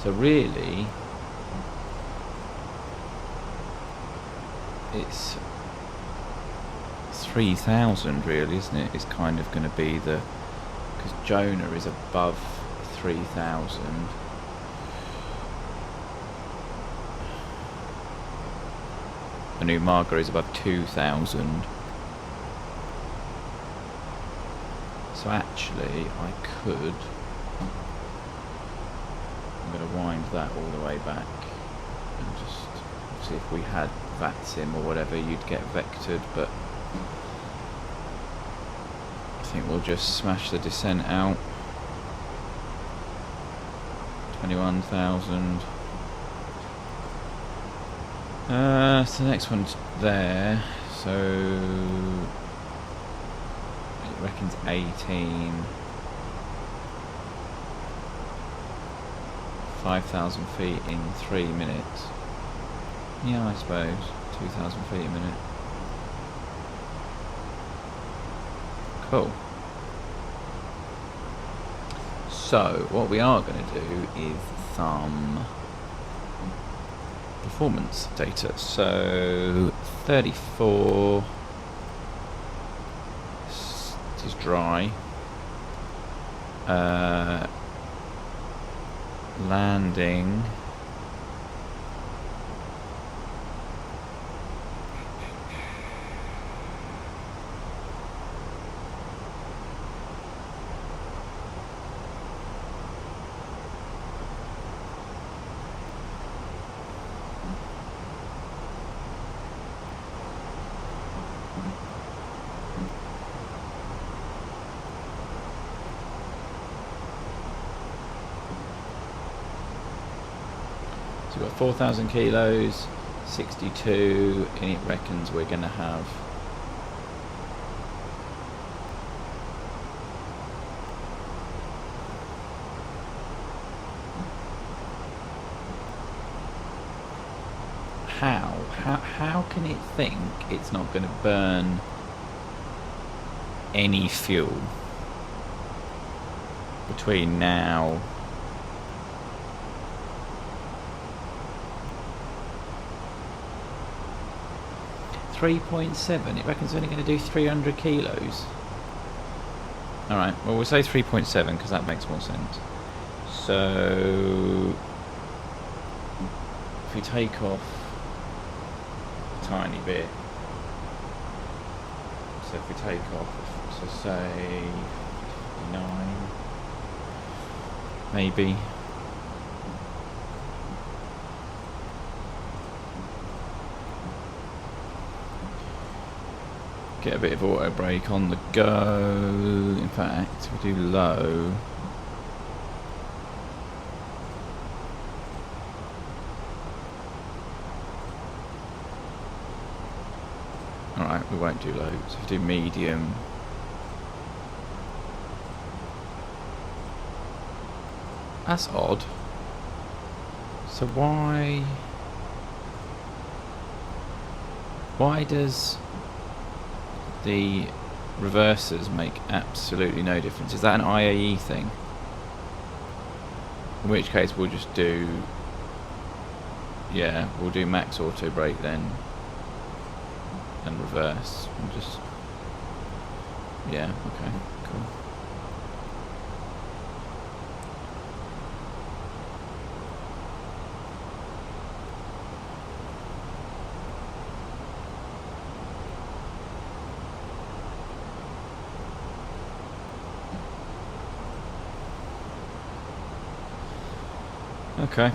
So really, it's 3,000 really, isn't it? It's kind of going to be the, because Jonah is above 3,000. The new Marga is above 2,000. So actually, I could. I'm going to wind that all the way back and just see if we had VATSIM or whatever, you'd get vectored, but I think we'll just smash the descent out. 21,000. So the next one's there, so it reckons 18. 5,000 feet in 3 minutes. Yeah, I suppose 2,000 feet a minute. Cool. So what we are going to do is some performance data. So 34 is dry. Landing. we've got 4,000 kilos, 62, and it reckons we're going to have how can it think it's not going to burn any fuel between now .7? It reckons it's only going to do 300 kilos. Alright, well we'll say 3.7 because that makes more sense. So if we take off a tiny bit, so if we take off, so say 9 maybe, get a bit of auto brake on the go. In fact, if we do low, alright, we won't do low, so if we do medium, that's odd. So why does the reversers make absolutely no difference? Is that an IAE thing? In which case we'll just do, yeah, we'll do max auto brake then and reverse and just, yeah, okay, cool. Okay.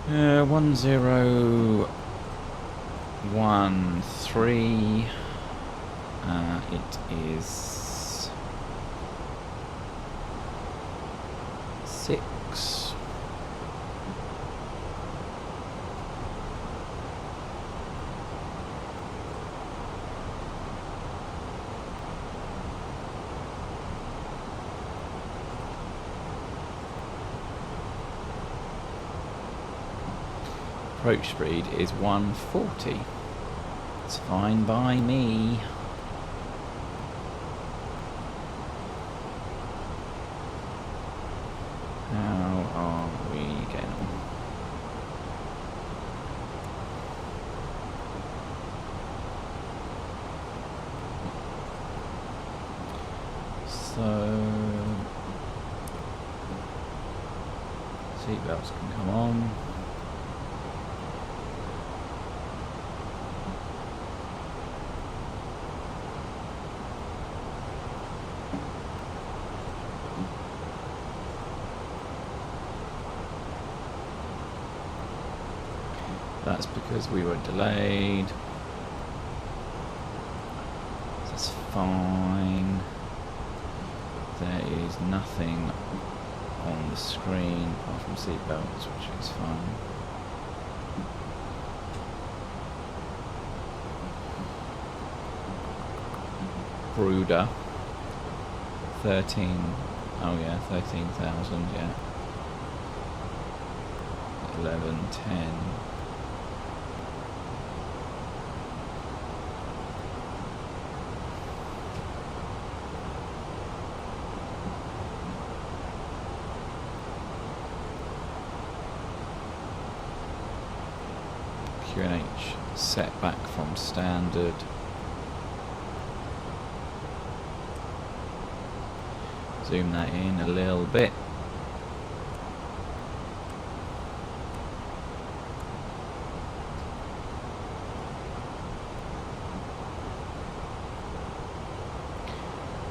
Uh, 1013. It is 6. Approach speed is 140. It's fine by me. How are we getting on? So seatbelts can come on. That's because we were delayed. That's fine. There is nothing on the screen apart from seatbelts, which is fine. Brooder. 13. Oh yeah, 13,000, yeah. 11, 10. QNH set back from standard. Zoom that in a little bit.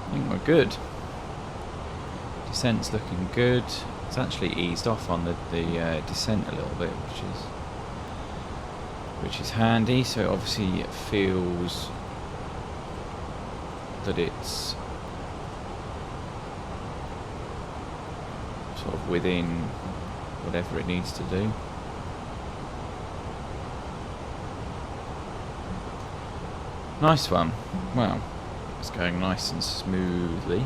I think we're good. descent's looking good. It's actually eased off on the descent a little bit, which is handy. So obviously it feels that it's sort of within whatever it needs to do. Nice one. Well, it's going nice and smoothly.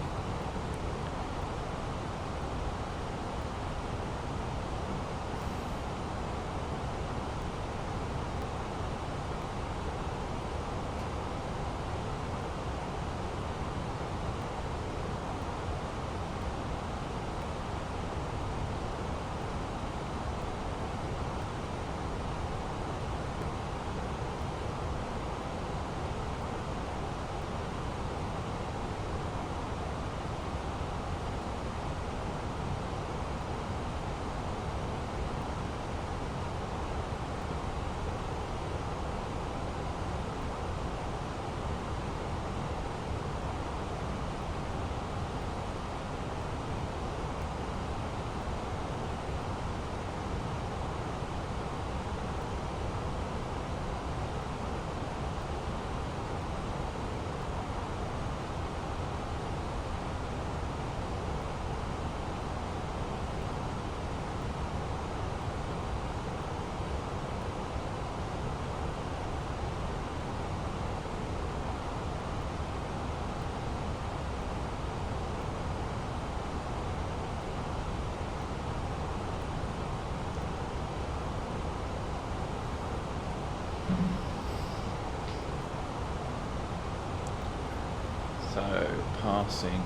So passing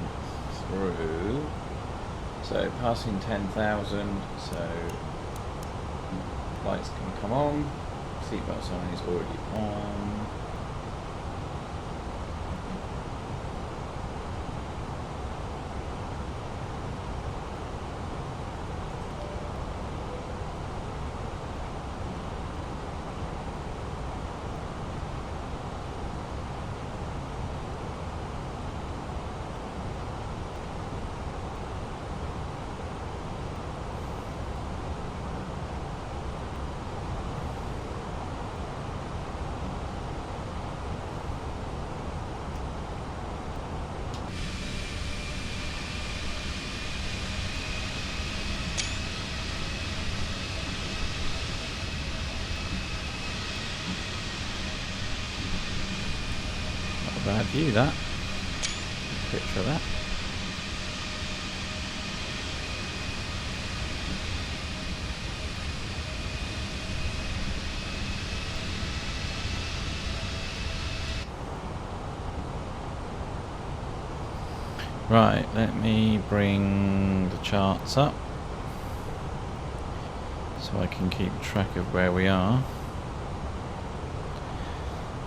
through, so passing 10,000, so lights can come on, seatbelt sign is already on. Bad view that. Picture of that. Right, let me bring the charts up so I can keep track of where we are.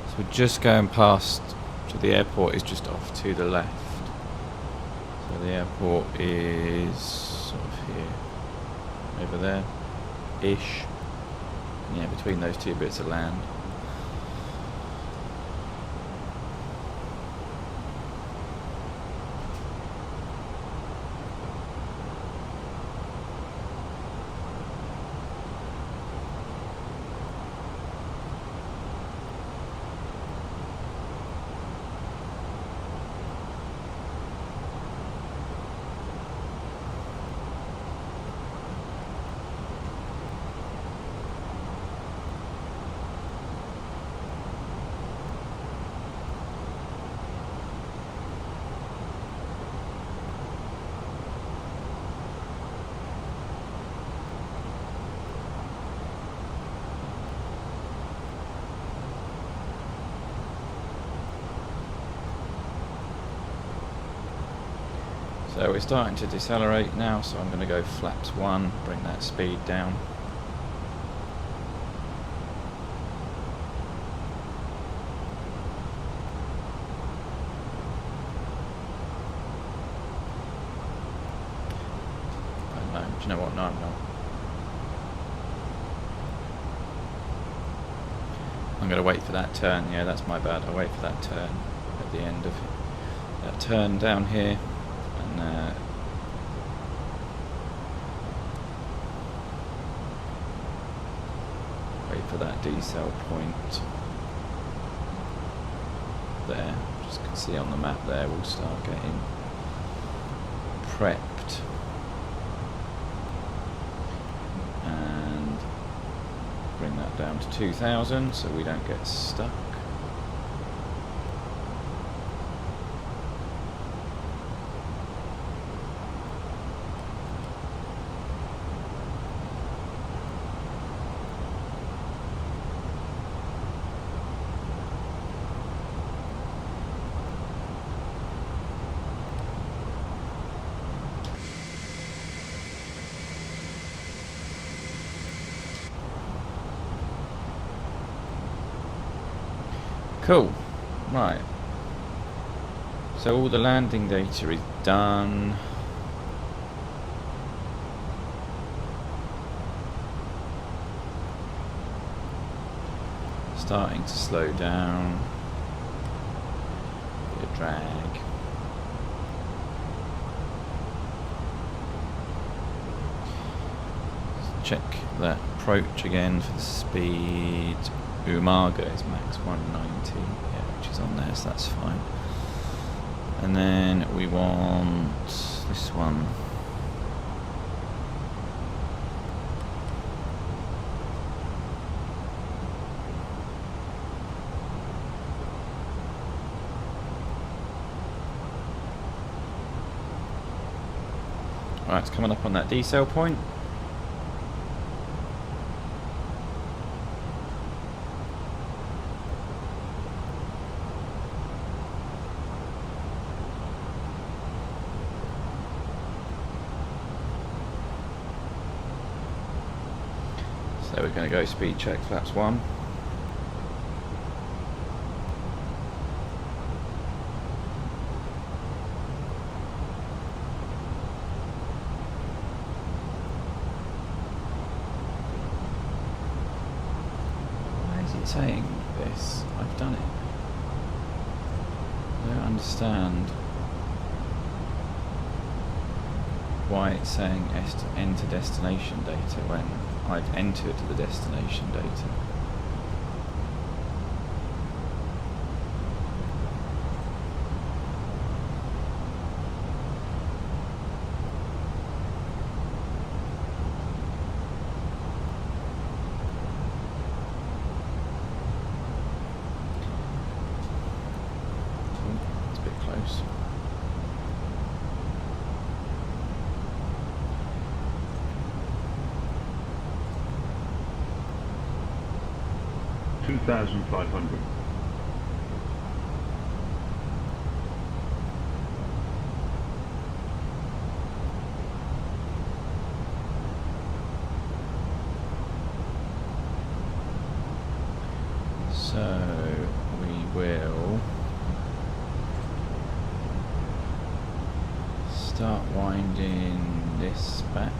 So we're just going past. So the airport is just off to the left. So the airport is sort of here, over there-ish. Yeah, between those two bits of land. So we're starting to decelerate now, so I'm going to go flaps 1, bring that speed down. No, do you know what? No, I'm not. I'm going to wait for that turn. Yeah, that's my bad. I'll wait for that turn at the end of that turn down here. And for that decel point there. Just can see on the map there, we'll start getting prepped. And bring that down to 2000 so we don't get stuck. Cool. Right. So all the landing data is done. Starting to slow down. Bit of drag. Check that approach again for the speed. Umaga is max 190, yeah, which is on there, so that's fine. And then we want this one. Alright, it's coming up on that decel point. So we're going to go speed check, flaps 1. Why is it saying this? I've done it. I don't understand why it's saying enter destination data when I've entered the destination data. It's a bit close. $2,500. So we will start winding this back.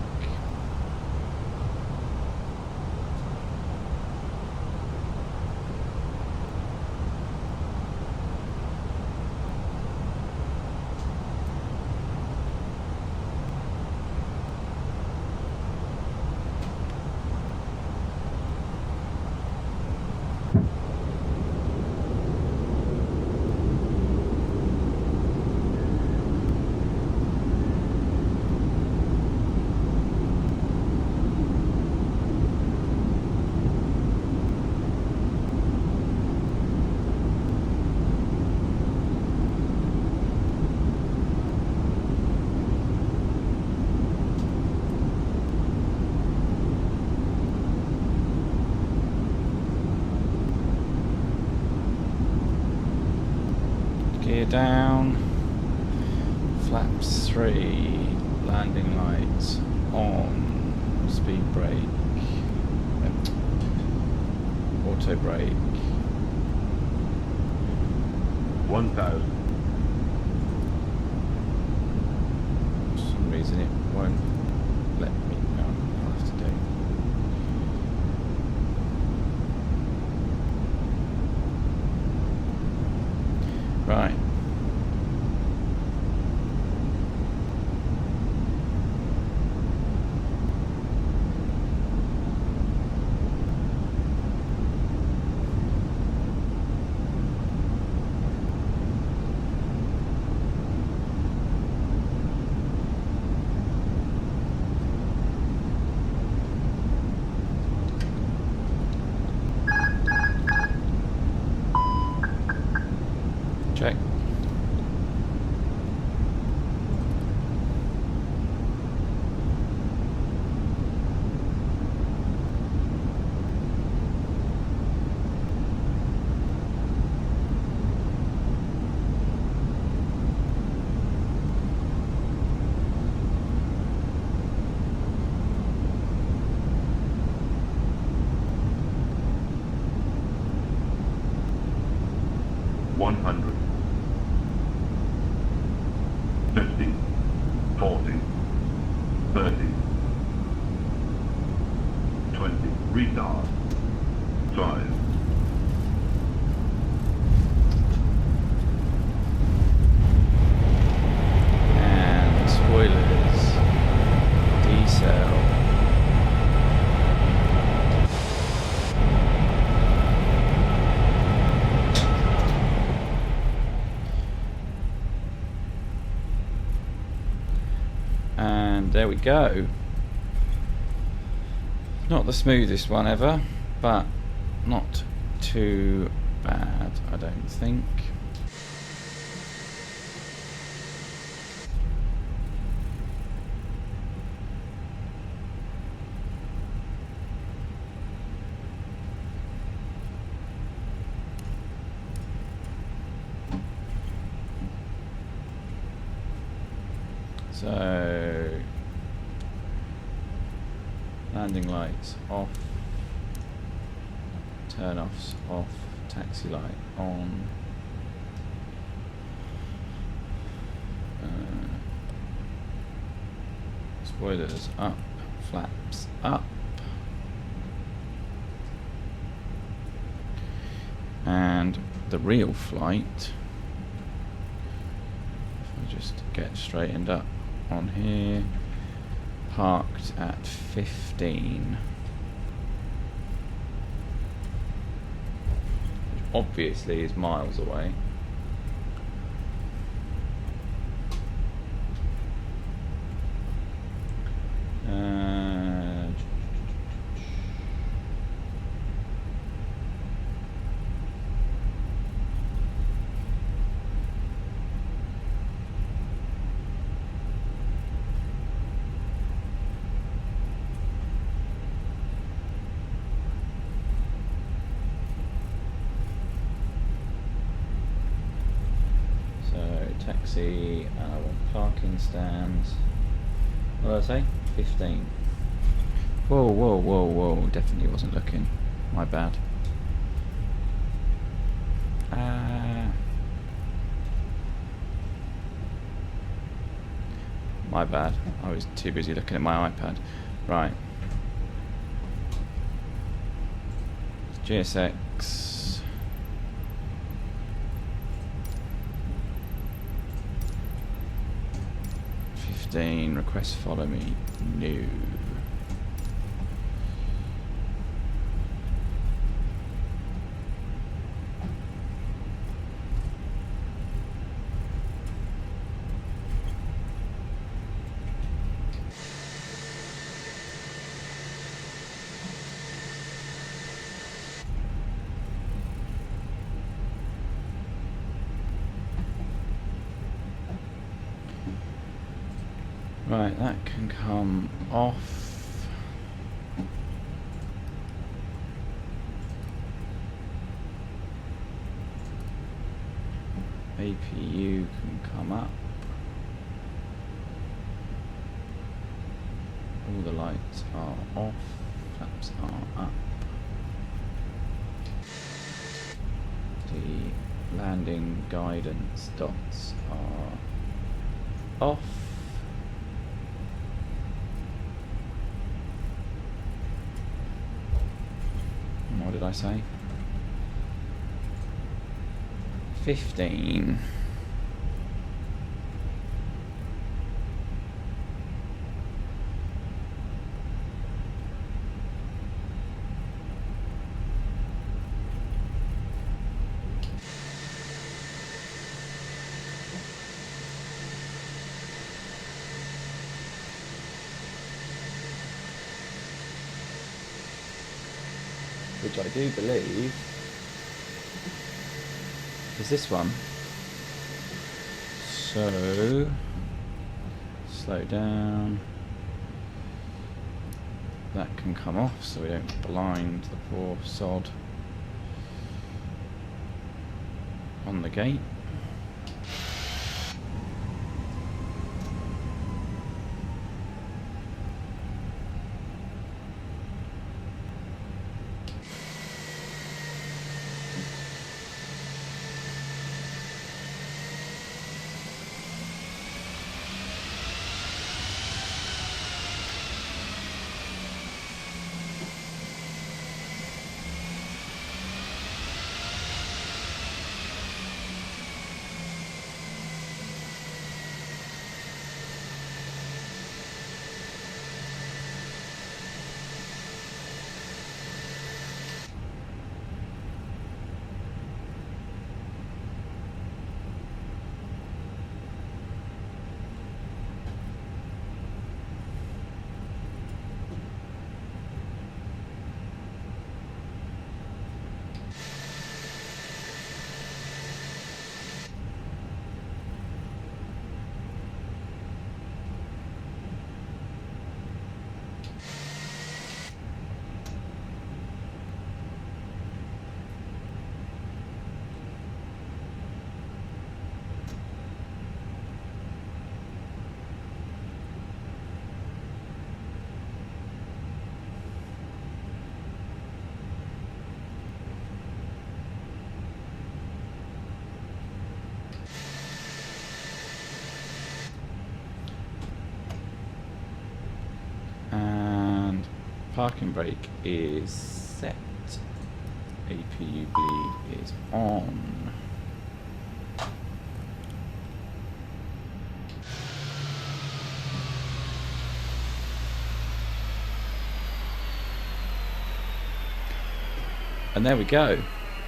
Gear down, flaps 3, landing lights on, speed brake, auto brake. 1,000. For some reason it won't let me know. I'll have to do. Right. Retard. 5. And spoilers. Decel. And there we go. Not the smoothest one ever, but not too bad, I don't think. So, landing lights off, turn offs off, taxi light on, spoilers up, flaps up, and the real flight, if I just get straightened up on here, parked at 15, which obviously is miles away. Taxi, I want parking stands. What did I say? 15. Whoa, whoa, whoa, whoa. Definitely wasn't looking. My bad. My bad. I was too busy looking at my iPad. Right. GSX. Request follow me. No. Right, that can come off. APU can come up. All the lights are off, flaps are up. The landing guidance dots are off. What did I say? 15. Which I do believe is this one. So, slow down. That can come off so we don't blind the poor sod on the gate. parking brake is set. APU bleed is on. And there we go.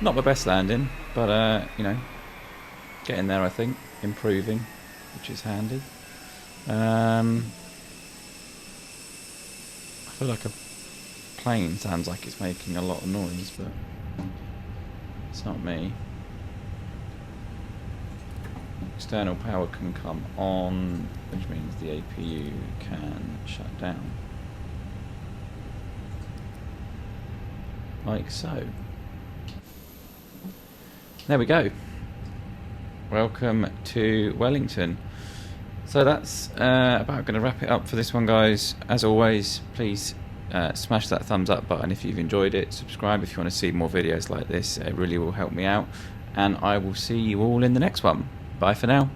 Not my best landing, but you know, getting there I think, improving, which is handy. I feel like a plane sounds like it's making a lot of noise, but it's not me. External power can come on, which means the APU can shut down. Like so. There we go. Welcome to Wellington. So that's about going to wrap it up for this one, guys. As always, please smash that thumbs up button if you've enjoyed it. Subscribe if you want to see more videos like this. It really will help me out. And I will see you all in the next one. Bye for now.